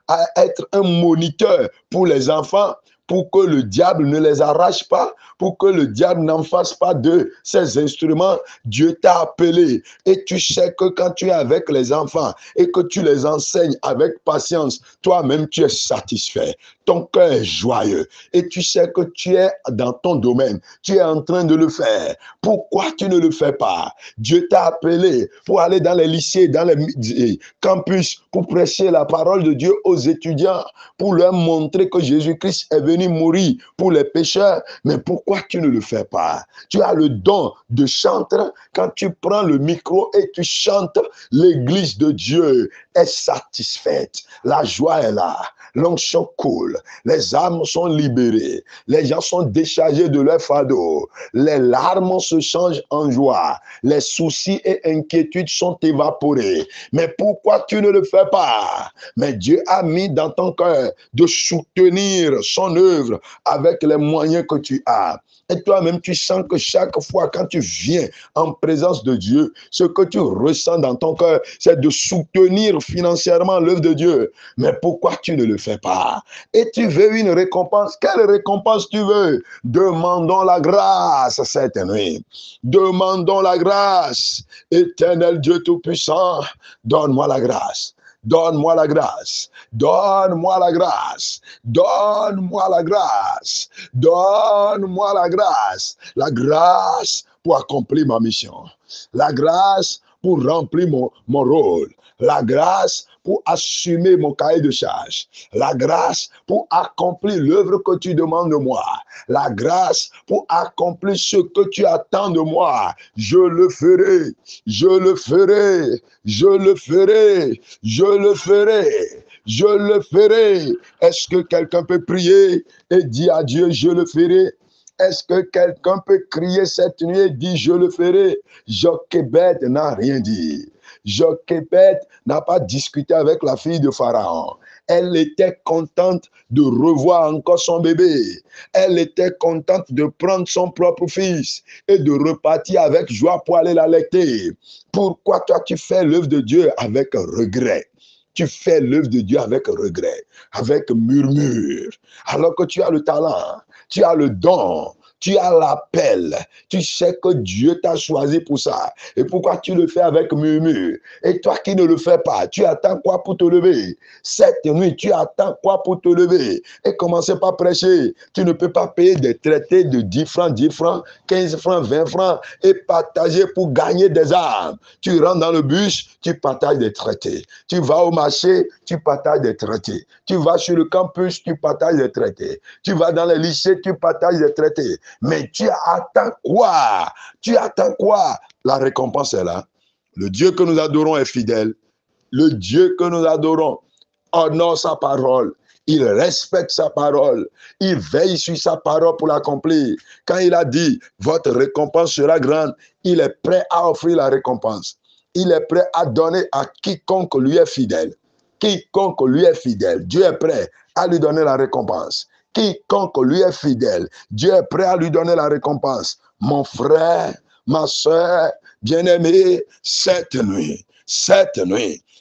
à être un moniteur pour les enfants, pour que le diable ne les arrache pas, pour que le diable n'en fasse pas de ces instruments. Dieu t'a appelé et tu sais que quand tu es avec les enfants et que tu les enseignes avec patience, toi-même tu es satisfait. Ton cœur est joyeux et tu sais que tu es dans ton domaine, tu es en train de le faire. Pourquoi tu ne le fais pas? Dieu t'a appelé pour aller dans les lycées, dans les campus, pour prêcher la parole de Dieu aux étudiants, pour leur montrer que Jésus-Christ est venu mourir pour les pécheurs. Mais pourquoi tu ne le fais pas? Tu as le don de chanter. Quand tu prends le micro et tu chantes, l'église de Dieu est satisfaite. La joie est là. L'onction coule. Les âmes sont libérées. Les gens sont déchargés de leur fardeau. Les larmes se changent en joie. Les soucis et inquiétudes sont évaporés. Mais pourquoi tu ne le fais pas? Mais Dieu a mis dans ton cœur de soutenir son œuvre avec les moyens que tu as. Et toi-même, tu sens que chaque fois quand tu viens en présence de Dieu, ce que tu ressens dans ton cœur, c'est de soutenir financièrement l'œuvre de Dieu. Mais pourquoi tu ne le fais pas? Et tu veux une récompense. Quelle récompense tu veux? Demandons la grâce cette nuit. Demandons la grâce. Éternel Dieu Tout-Puissant, donne-moi la grâce. Donne-moi la grâce, donne-moi la grâce, donne-moi la grâce, donne-moi la grâce pour accomplir ma mission, la grâce pour remplir mon rôle, la grâce pour assumer mon cahier de charge, la grâce pour accomplir l'œuvre que tu demandes de moi, la grâce pour accomplir ce que tu attends de moi. Je le ferai, je le ferai, je le ferai, je le ferai, je le ferai. Est-ce que quelqu'un peut prier et dire à Dieu, je le ferai? Est-ce que quelqu'un peut crier cette nuit et dire, je le ferai? Jochebed n'a rien dit. Jochebed n'a pas discuté avec la fille de Pharaon. Elle était contente de revoir encore son bébé. Elle était contente de prendre son propre fils et de repartir avec joie pour aller l'allaiter. Pourquoi toi tu fais l'œuvre de Dieu avec regret? Tu fais l'œuvre de Dieu avec regret, avec murmure, alors que tu as le talent, tu as le don, tu as l'appel, tu sais que Dieu t'a choisi pour ça. Et pourquoi tu le fais avec murmure? Et toi qui ne le fais pas, tu attends quoi pour te lever? Cette nuit, tu attends quoi pour te lever? Et commencez par prêcher. Tu ne peux pas payer des traités de 10 francs, 15 francs, 20 francs et partager pour gagner des âmes. Tu rentres dans le bus, tu partages des traités. Tu vas au marché, tu partages des traités. Tu vas sur le campus, tu partages des traités. Tu vas dans les lycées, tu partages des traités. Mais tu attends quoi? Tu attends quoi? La récompense est là. Le Dieu que nous adorons est fidèle. Le Dieu que nous adorons honore sa parole. Il respecte sa parole. Il veille sur sa parole pour l'accomplir. Quand il a dit, votre récompense sera grande, il est prêt à offrir la récompense. Il est prêt à donner à quiconque lui est fidèle. Quiconque lui est fidèle, Dieu est prêt à lui donner la récompense. Quiconque lui est fidèle, Dieu est prêt à lui donner la récompense. Mon frère, ma soeur, bien-aimé, cette nuit,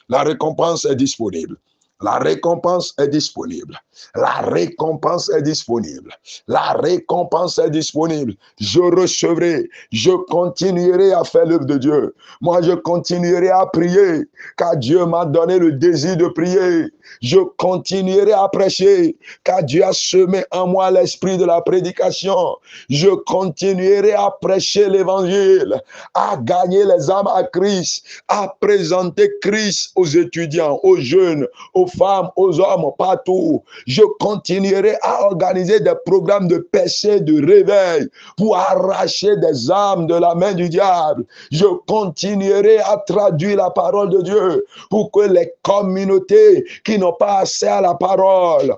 la récompense est disponible. La récompense est disponible. La récompense est disponible. La récompense est disponible. Je recevrai. Je continuerai à faire l'œuvre de Dieu. Moi, je continuerai à prier, car Dieu m'a donné le désir de prier. Je continuerai à prêcher, car Dieu a semé en moi l'esprit de la prédication. Je continuerai à prêcher l'évangile, à gagner les âmes à Christ, à présenter Christ aux étudiants, aux jeunes, aux femmes, aux hommes, partout. Je continuerai à organiser des programmes de péché, de réveil, pour arracher des âmes de la main du diable. Je continuerai à traduire la parole de Dieu, pour que les communautés qui n'ont pas accès à la parole,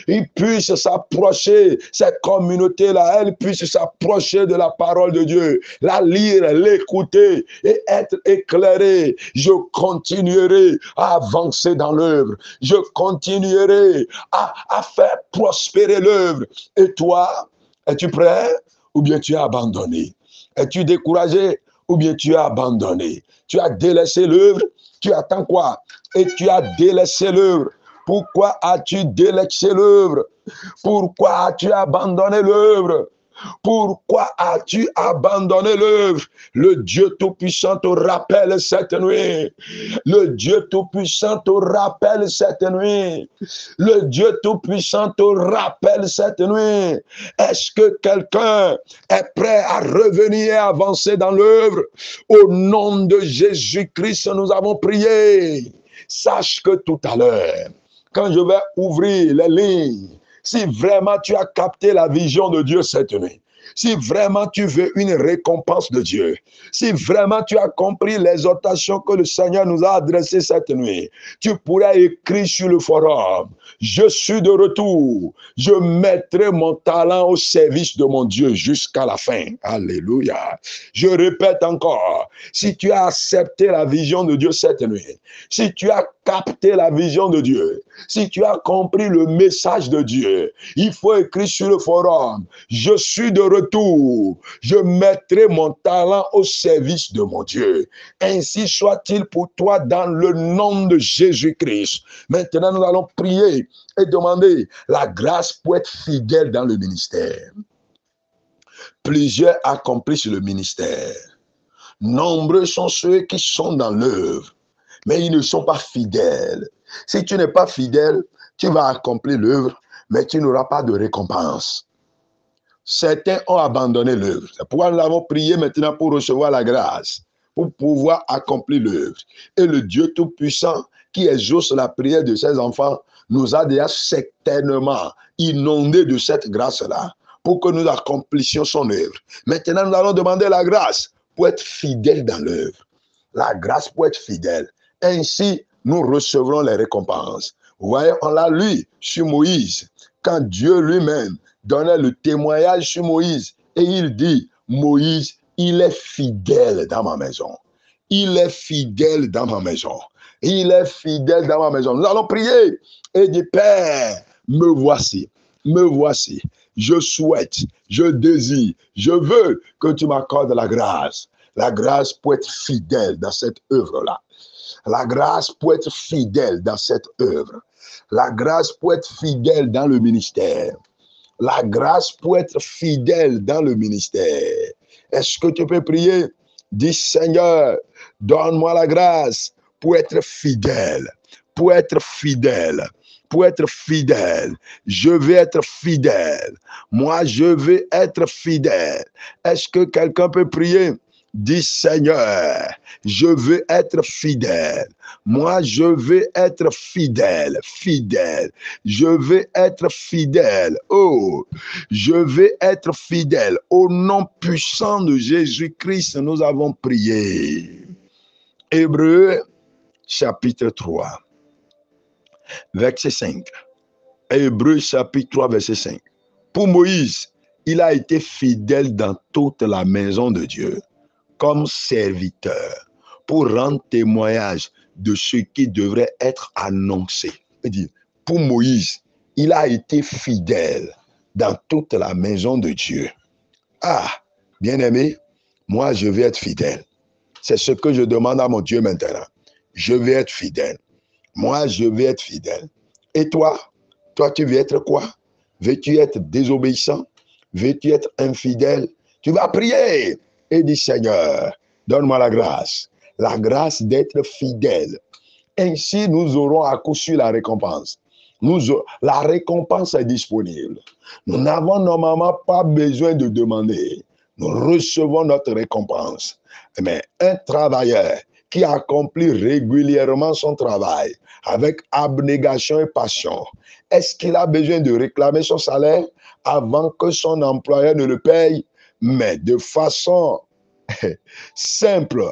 qu'ils puissent s'approcher, ces communautés-là, elles puissent s'approcher de la parole de Dieu, la lire, l'écouter et être éclairées. Je continuerai à avancer dans l'œuvre. Je continuerai à faire prospérer l'œuvre. Et toi, es-tu prêt ou bien tu as abandonné? Es-tu découragé ou bien tu as abandonné? Tu as délaissé l'œuvre, tu attends quoi? Et tu as délaissé l'œuvre. Pourquoi as-tu délaissé l'œuvre? Pourquoi as-tu abandonné l'œuvre? Pourquoi as-tu abandonné l'œuvre? Le Dieu Tout-Puissant te rappelle cette nuit. Le Dieu Tout-Puissant te rappelle cette nuit. Le Dieu Tout-Puissant te rappelle cette nuit. Est-ce que quelqu'un est prêt à revenir et avancer dans l'œuvre? Au nom de Jésus-Christ, nous avons prié. Sache que tout à l'heure, quand je vais ouvrir les lignes, si vraiment tu as capté la vision de Dieu cette nuit, si vraiment tu veux une récompense de Dieu, si vraiment tu as compris l'exhortation que le Seigneur nous a adressée cette nuit, tu pourrais écrire sur le forum: je suis de retour, je mettrai mon talent au service de mon Dieu jusqu'à la fin. Alléluia. Je répète encore, si tu as accepté la vision de Dieu cette nuit, si tu as capté la vision de Dieu, si tu as compris le message de Dieu, il faut écrire sur le forum: je suis de retour, je mettrai mon talent au service de mon Dieu. Ainsi soit-il pour toi dans le nom de Jésus-Christ. Maintenant, nous allons prier et demander la grâce pour être fidèle dans le ministère. Plusieurs accomplissent le ministère. Nombreux sont ceux qui sont dans l'œuvre, mais ils ne sont pas fidèles. Si tu n'es pas fidèle, tu vas accomplir l'œuvre, mais tu n'auras pas de récompense. Certains ont abandonné l'œuvre. C'est pourquoi nous avons prié maintenant pour recevoir la grâce, pour pouvoir accomplir l'œuvre. Et le Dieu Tout-Puissant qui exauce la prière de ses enfants nous a déjà certainement inondés de cette grâce-là pour que nous accomplissions son œuvre. Maintenant, nous allons demander la grâce pour être fidèle dans l'œuvre. La grâce pour être fidèle. Ainsi, nous recevrons les récompenses. Vous voyez, on l'a lu sur Moïse, quand Dieu lui-même donnait le témoignage sur Moïse, et il dit: Moïse, il est fidèle dans ma maison. Il est fidèle dans ma maison. Il est fidèle dans ma maison. Nous allons prier et dire: Père, me voici, me voici. Je souhaite, je désire, je veux que tu m'accordes la grâce pour être fidèle dans cette œuvre-là. La grâce pour être fidèle dans cette œuvre. La grâce pour être fidèle dans le ministère. La grâce pour être fidèle dans le ministère. Est-ce que tu peux prier? Dis: Seigneur, donne-moi la grâce pour être fidèle. Pour être fidèle. Pour être fidèle. Je vais être fidèle. Moi, je vais être fidèle. Est-ce que quelqu'un peut prier? Dis: Seigneur, je veux être fidèle. Moi, je veux être fidèle, fidèle. Je veux être fidèle. Oh, je veux être fidèle. Au nom puissant de Jésus-Christ, nous avons prié. Hébreux, chapitre 3, verset 5. Hébreux, chapitre 3, verset 5. Pour Moïse, il a été fidèle dans toute la maison de Dieu, comme serviteur, pour rendre témoignage de ce qui devrait être annoncé. Pour Moïse, il a été fidèle dans toute la maison de Dieu. Ah, bien-aimé, moi je vais être fidèle. C'est ce que je demande à mon Dieu maintenant. Je vais être fidèle. Moi, je vais être fidèle. Et toi? Toi, tu veux être quoi? Veux-tu être désobéissant? Veux-tu être infidèle? Tu vas prier et dire: Seigneur, donne-moi la grâce d'être fidèle. Ainsi, nous aurons à coup sûr la récompense. La récompense est disponible. Nous n'avons normalement pas besoin de demander. Nous recevons notre récompense. Mais un travailleur qui accomplit régulièrement son travail avec abnégation et passion, est-ce qu'il a besoin de réclamer son salaire avant que son employeur ne le paye? Mais de façon simple,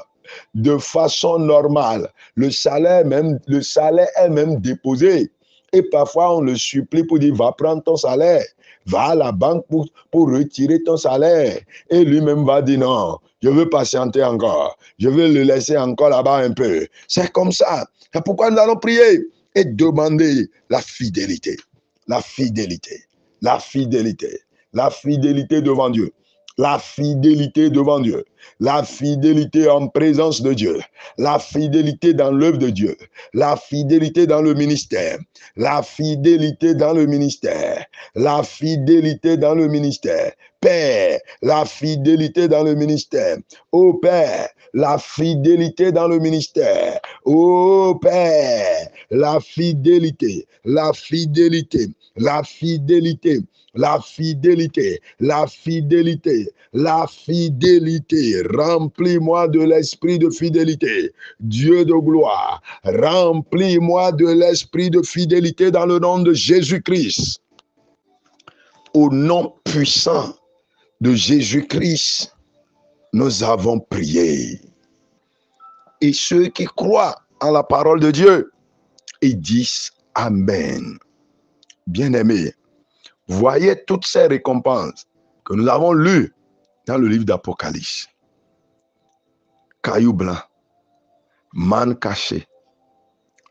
de façon normale, le salaire est même déposé. Et parfois, on le supplie pour dire: va prendre ton salaire, va à la banque pour retirer ton salaire. Et lui-même va dire: non, je veux patienter encore, je veux le laisser encore là-bas un peu. C'est comme ça. C'est pourquoi nous allons prier et demander la fidélité. La fidélité. La fidélité. La fidélité devant Dieu. La fidélité devant Dieu. La fidélité en présence de Dieu. La fidélité dans l'œuvre de Dieu. La fidélité dans le ministère. La fidélité dans le ministère. La fidélité dans le ministère. Père, la fidélité dans le ministère. Ô Père, la fidélité dans le ministère. Ô Père, la fidélité, la fidélité, la fidélité, la fidélité, la fidélité, la fidélité. Remplis-moi de l'esprit de fidélité. Dieu de gloire, remplis-moi de l'esprit de fidélité dans le nom de Jésus-Christ. Au nom puissant de Jésus-Christ, nous avons prié. Et ceux qui croient en la parole de Dieu, ils disent Amen. Bien-aimés, voyez toutes ces récompenses que nous avons lues dans le livre d'Apocalypse. Caillou blanc, manne cachée,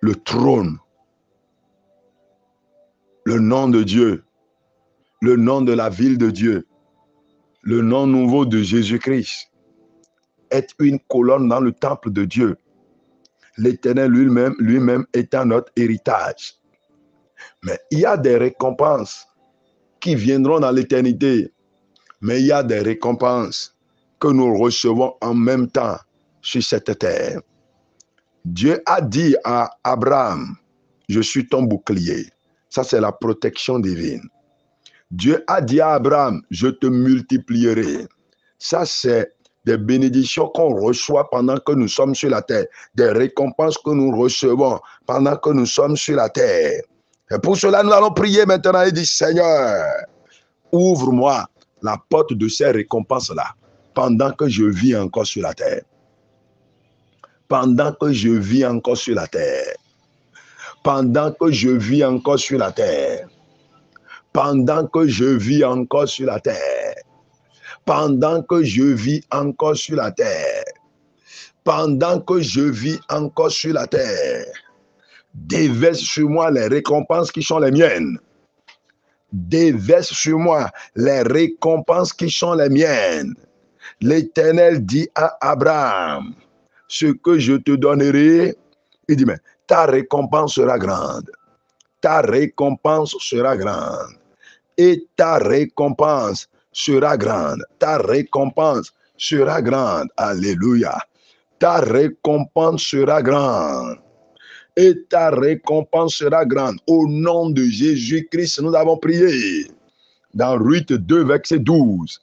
le trône, le nom de Dieu, le nom de la ville de Dieu, le nom nouveau de Jésus-Christ, est une colonne dans le temple de Dieu. L'Éternel lui-même étant notre héritage. Mais il y a des récompenses qui viendront dans l'éternité. Mais il y a des récompenses que nous recevons en même temps sur cette terre. Dieu a dit à Abraham, je suis ton bouclier. Ça, c'est la protection divine. Dieu a dit à Abraham, je te multiplierai. Ça, c'est des bénédictions qu'on reçoit pendant que nous sommes sur la terre. Des récompenses que nous recevons pendant que nous sommes sur la terre. Et pour cela, nous allons prier maintenant et dire, Seigneur, ouvre-moi la porte de ces récompenses-là pendant que je vis encore sur la terre. Pendant que je vis encore sur la terre. Pendant que je vis encore sur la terre. Pendant que je vis encore sur la terre. Pendant que je vis encore sur la terre. Pendant que je vis encore sur la terre. Déverse sur moi les récompenses qui sont les miennes. Déverse sur moi les récompenses qui sont les miennes. L'Éternel dit à Abraham, ce que je te donnerai, il dit, mais ta récompense sera grande. Ta récompense sera grande. Et ta récompense sera grande. Ta récompense sera grande. Alléluia. Ta récompense sera grande. Et ta récompense sera grande. Au nom de Jésus-Christ, nous avons prié. Dans Ruth 2, verset 12.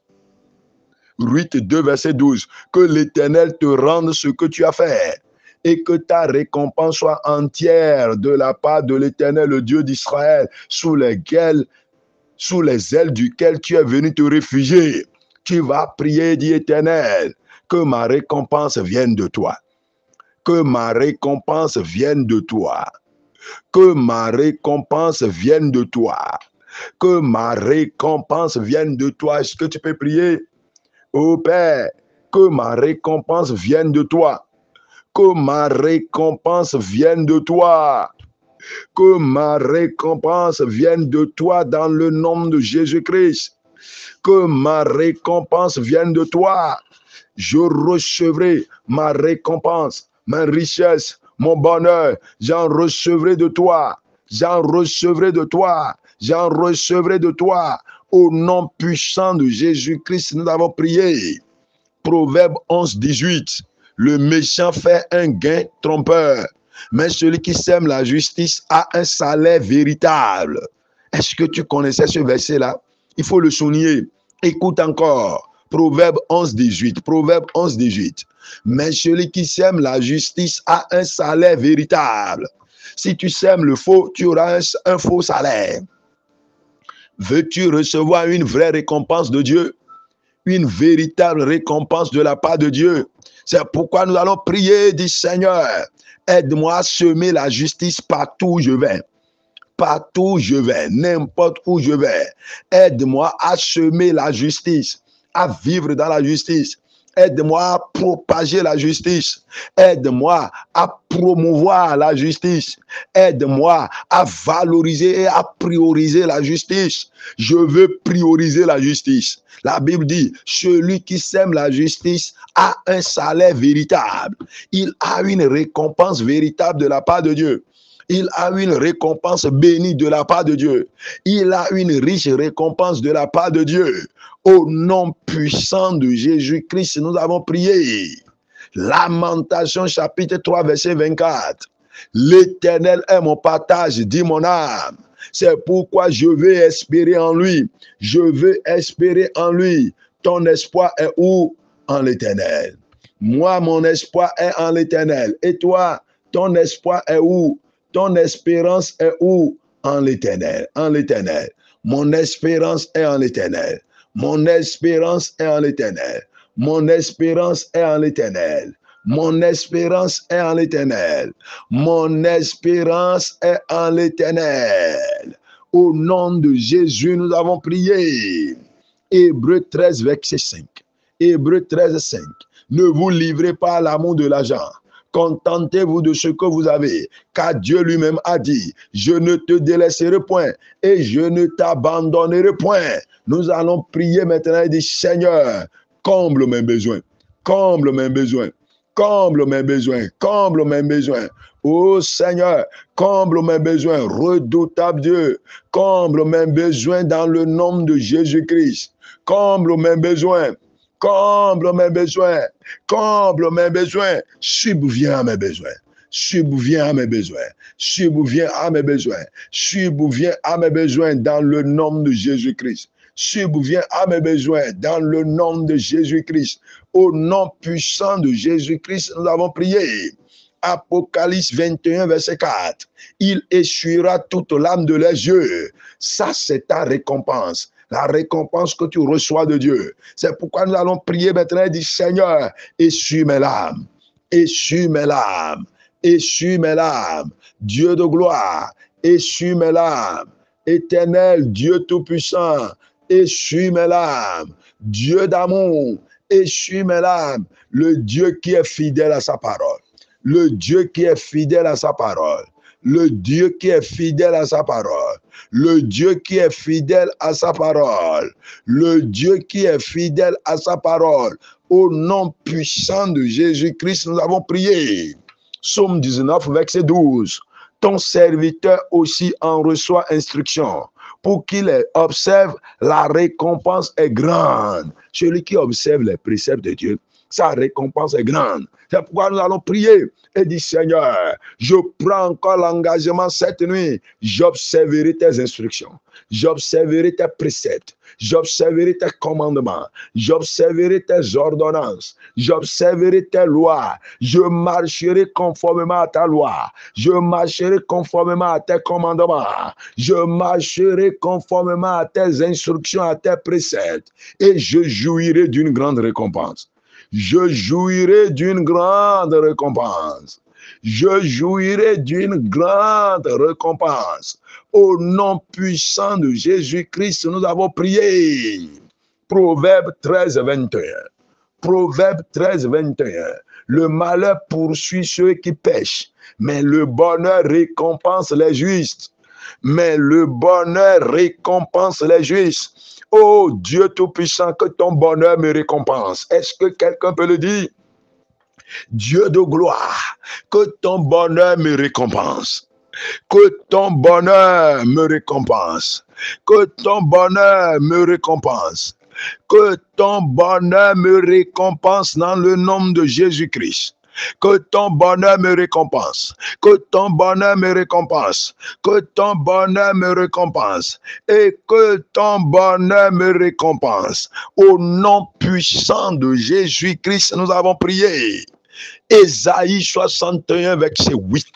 Ruth 2, verset 12. Que l'Éternel te rende ce que tu as fait. Et que ta récompense soit entière de la part de l'Éternel, le Dieu d'Israël, sous les ailes duquel tu es venu te réfugier. Tu vas prier, dit Éternel, que ma récompense vienne de toi. Que ma récompense vienne de toi. Que ma récompense vienne de toi. Que ma récompense vienne de toi. Est-ce que tu peux prier? Ô Père, que ma récompense vienne de toi. Que ma récompense vienne de toi. Que ma récompense vienne de toi dans le nom de Jésus-Christ. Que ma récompense vienne de toi. Je recevrai ma récompense, ma richesse, mon bonheur. J'en recevrai de toi. J'en recevrai de toi. J'en recevrai de toi. Au nom puissant de Jésus-Christ, nous avons prié. Proverbe 11, 18. Le méchant fait un gain trompeur, mais celui qui sème la justice a un salaire véritable. Est-ce que tu connaissais ce verset-là? Il faut le souligner. Écoute encore. Proverbe 11, 18. Proverbe 11, 18. Mais celui qui sème la justice a un salaire véritable. Si tu sèmes le faux, tu auras un faux salaire. Veux-tu recevoir une vraie récompense de Dieu? Une véritable récompense de la part de Dieu. C'est pourquoi nous allons prier, dit Seigneur, aide-moi à semer la justice partout où je vais. Partout où je vais, n'importe où je vais. Aide-moi à semer la justice, à vivre dans la justice, Aide-moi à propager la justice. Aide-moi à promouvoir la justice. Aide-moi à valoriser et à prioriser la justice. Je veux prioriser la justice. La Bible dit, celui qui sème la justice a un salaire véritable. Il a une récompense véritable de la part de Dieu. Il a une récompense bénie de la part de Dieu. Il a une riche récompense de la part de Dieu. Au nom puissant de Jésus-Christ, nous avons prié. Lamentation chapitre 3, verset 24. L'Éternel est mon partage, dit mon âme. C'est pourquoi je vais espérer en lui. Je veux espérer en lui. Ton espoir est où? En l'Éternel. Moi, mon espoir est en l'Éternel. Et toi, ton espoir est où? Ton espérance est où? En l'Éternel. En l'Éternel. Mon espérance est en l'Éternel. Mon espérance est en l'Éternel. Mon espérance est en l'Éternel. Mon espérance est en l'Éternel. Mon espérance est en l'Éternel. Au nom de Jésus, nous avons prié. Hébreux 13, verset 5. Hébreux 13, 5. Ne vous livrez pas à l'amour de l'argent. Contentez-vous de ce que vous avez, car Dieu lui-même a dit, je ne te délaisserai point et je ne t'abandonnerai point. Nous allons prier maintenant et dire, Seigneur, comble mes besoins, comble mes besoins, comble mes besoins, comble mes besoins. Oh Seigneur, comble mes besoins, redoutable Dieu, comble mes besoins dans le nom de Jésus-Christ, comble mes besoins. Comble mes besoins, comble mes besoins, subviens à mes besoins, subviens à mes besoins, subviens à mes besoins, subviens à mes besoins dans le nom de Jésus-Christ, subviens à mes besoins dans le nom de Jésus-Christ. Au nom puissant de Jésus-Christ, nous avons prié. Apocalypse 21, verset 4. Il essuiera toute l'âme de leurs yeux. Ça, c'est ta récompense. La récompense que tu reçois de Dieu. C'est pourquoi nous allons prier maintenant et dire, Seigneur, essuie mes larmes, essuie mes larmes, essuie mes larmes. Dieu de gloire, essuie mes larmes. Éternel, Dieu tout-puissant, essuie mes larmes. Dieu d'amour, essuie mes larmes. Le Dieu qui est fidèle à sa parole. Le Dieu qui est fidèle à sa parole. Le Dieu qui est fidèle à sa parole. Le Dieu qui est fidèle à sa parole. Le Dieu qui est fidèle à sa parole. Au nom puissant de Jésus-Christ, nous avons prié. Psaume 19, verset 12. Ton serviteur aussi en reçoit instruction. Pour qu'il observe, la récompense est grande. Celui qui observe les préceptes de Dieu, sa récompense est grande. C'est pourquoi nous allons prier et dire, Seigneur, je prends encore l'engagement cette nuit. J'observerai tes instructions. J'observerai tes préceptes. J'observerai tes commandements. J'observerai tes ordonnances. J'observerai tes lois. Je marcherai conformément à ta loi. Je marcherai conformément à tes commandements. Je marcherai conformément à tes instructions, à tes préceptes. Et je jouirai d'une grande récompense. Je jouirai d'une grande récompense. Je jouirai d'une grande récompense. Au nom puissant de Jésus-Christ, nous avons prié. Proverbe 13, 21. Proverbe 13, 21. Le malheur poursuit ceux qui pêchent, mais le bonheur récompense les justes. Mais le bonheur récompense les justes. Oh Dieu Tout-Puissant, que ton bonheur me récompense. Est-ce que quelqu'un peut le dire? Dieu de gloire, que ton bonheur me récompense. Que ton bonheur me récompense. Que ton bonheur me récompense. Que ton bonheur me récompense dans le nom de Jésus-Christ. Que ton bonheur me récompense. Que ton bonheur me récompense. Que ton bonheur me récompense. Et que ton bonheur me récompense. Au nom puissant de Jésus-Christ, nous avons prié. Ésaïe 61, verset 8.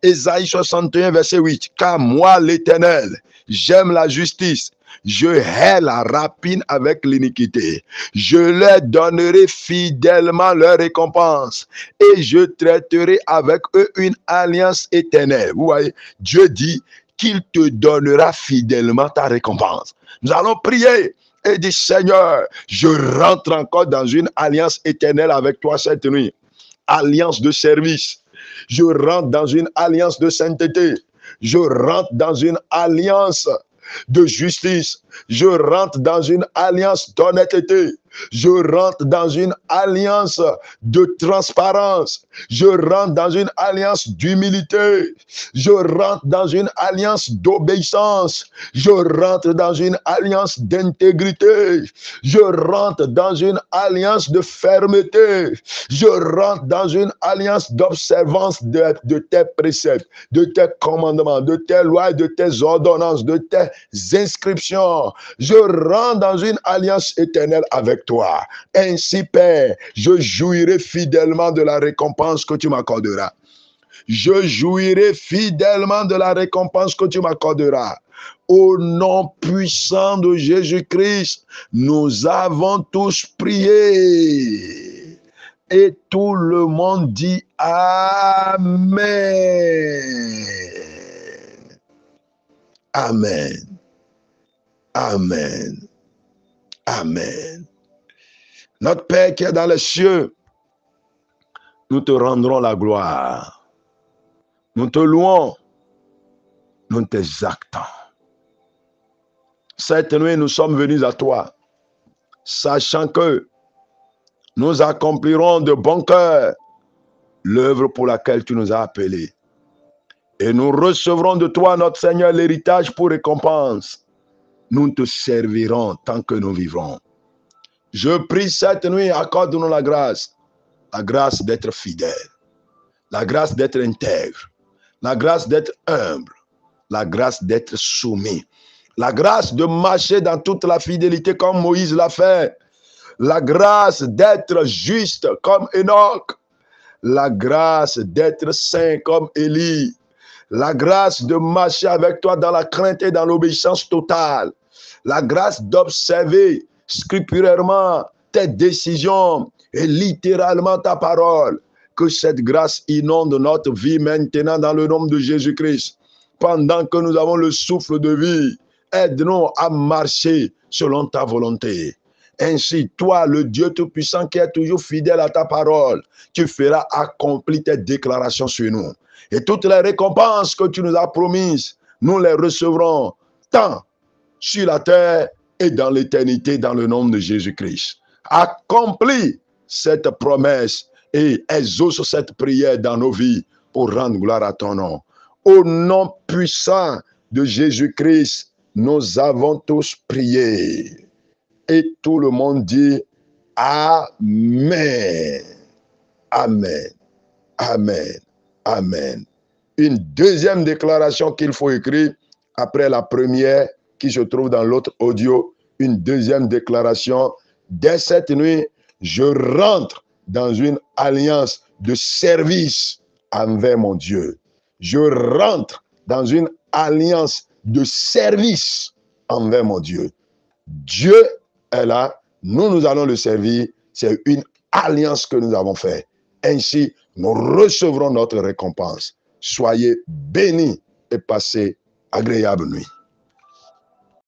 Ésaïe 61, verset 8. Car moi, l'Éternel, j'aime la justice. Je hais la rapine avec l'iniquité. Je leur donnerai fidèlement leur récompense et je traiterai avec eux une alliance éternelle. Vous voyez, Dieu dit qu'il te donnera fidèlement ta récompense. Nous allons prier et dis, Seigneur, je rentre encore dans une alliance éternelle avec toi cette nuit. Alliance de service. Je rentre dans une alliance de sainteté. Je rentre dans une alliance de justice. Je rentre dans une alliance d'honnêteté. Je rentre dans une alliance de transparence. Je rentre dans une alliance d'humilité. Je rentre dans une alliance d'obéissance. Je rentre dans une alliance d'intégrité. Je rentre dans une alliance de fermeté. Je rentre dans une alliance d'observance de tes préceptes, de tes commandements, de tes lois, de tes ordonnances, de tes inscriptions. Je rentre dans une alliance éternelle avec toi. Ainsi, Père, je jouirai fidèlement de la récompense que tu m'accorderas. Je jouirai fidèlement de la récompense que tu m'accorderas. Au nom puissant de Jésus-Christ, nous avons tous prié. Et tout le monde dit Amen. Amen. Amen. Amen. Notre Père qui est dans les cieux, nous te rendrons la gloire. Nous te louons. Nous t'exaltons. Cette nuit, nous sommes venus à toi, sachant que nous accomplirons de bon cœur l'œuvre pour laquelle tu nous as appelés. Et nous recevrons de toi, notre Seigneur, l'héritage pour récompense. Nous te servirons tant que nous vivrons. Je prie cette nuit, accorde-nous la grâce d'être fidèle, la grâce d'être intègre, la grâce d'être humble, la grâce d'être soumis, la grâce de marcher dans toute la fidélité comme Moïse l'a fait, la grâce d'être juste comme Enoch, la grâce d'être saint comme Élie, la grâce de marcher avec toi dans la crainte et dans l'obéissance totale, la grâce d'observer scrupuleusement tes décisions et littéralement ta parole. Que cette grâce inonde notre vie maintenant dans le nom de Jésus-Christ. Pendant que nous avons le souffle de vie, aide-nous à marcher selon ta volonté. Ainsi, toi, le Dieu Tout-Puissant qui est toujours fidèle à ta parole, tu feras accomplir tes déclarations sur nous. Et toutes les récompenses que tu nous as promises, nous les recevrons tant sur la terre et dans l'éternité, dans le nom de Jésus-Christ. Accomplis cette promesse et exauce cette prière dans nos vies pour rendre gloire à ton nom. Au nom puissant de Jésus-Christ, nous avons tous prié. Et tout le monde dit Amen. Amen. Amen. Amen. Une deuxième déclaration qu'il faut écrire après la première qui se trouve dans l'autre audio. Une deuxième déclaration. Dès cette nuit, je rentre dans une alliance de service envers mon Dieu. Je rentre dans une alliance de service envers mon Dieu. Dieu est là, nous allons le servir. C'est une alliance que nous avons faite. Ainsi, nous recevrons notre récompense. Soyez bénis et passez agréable nuit.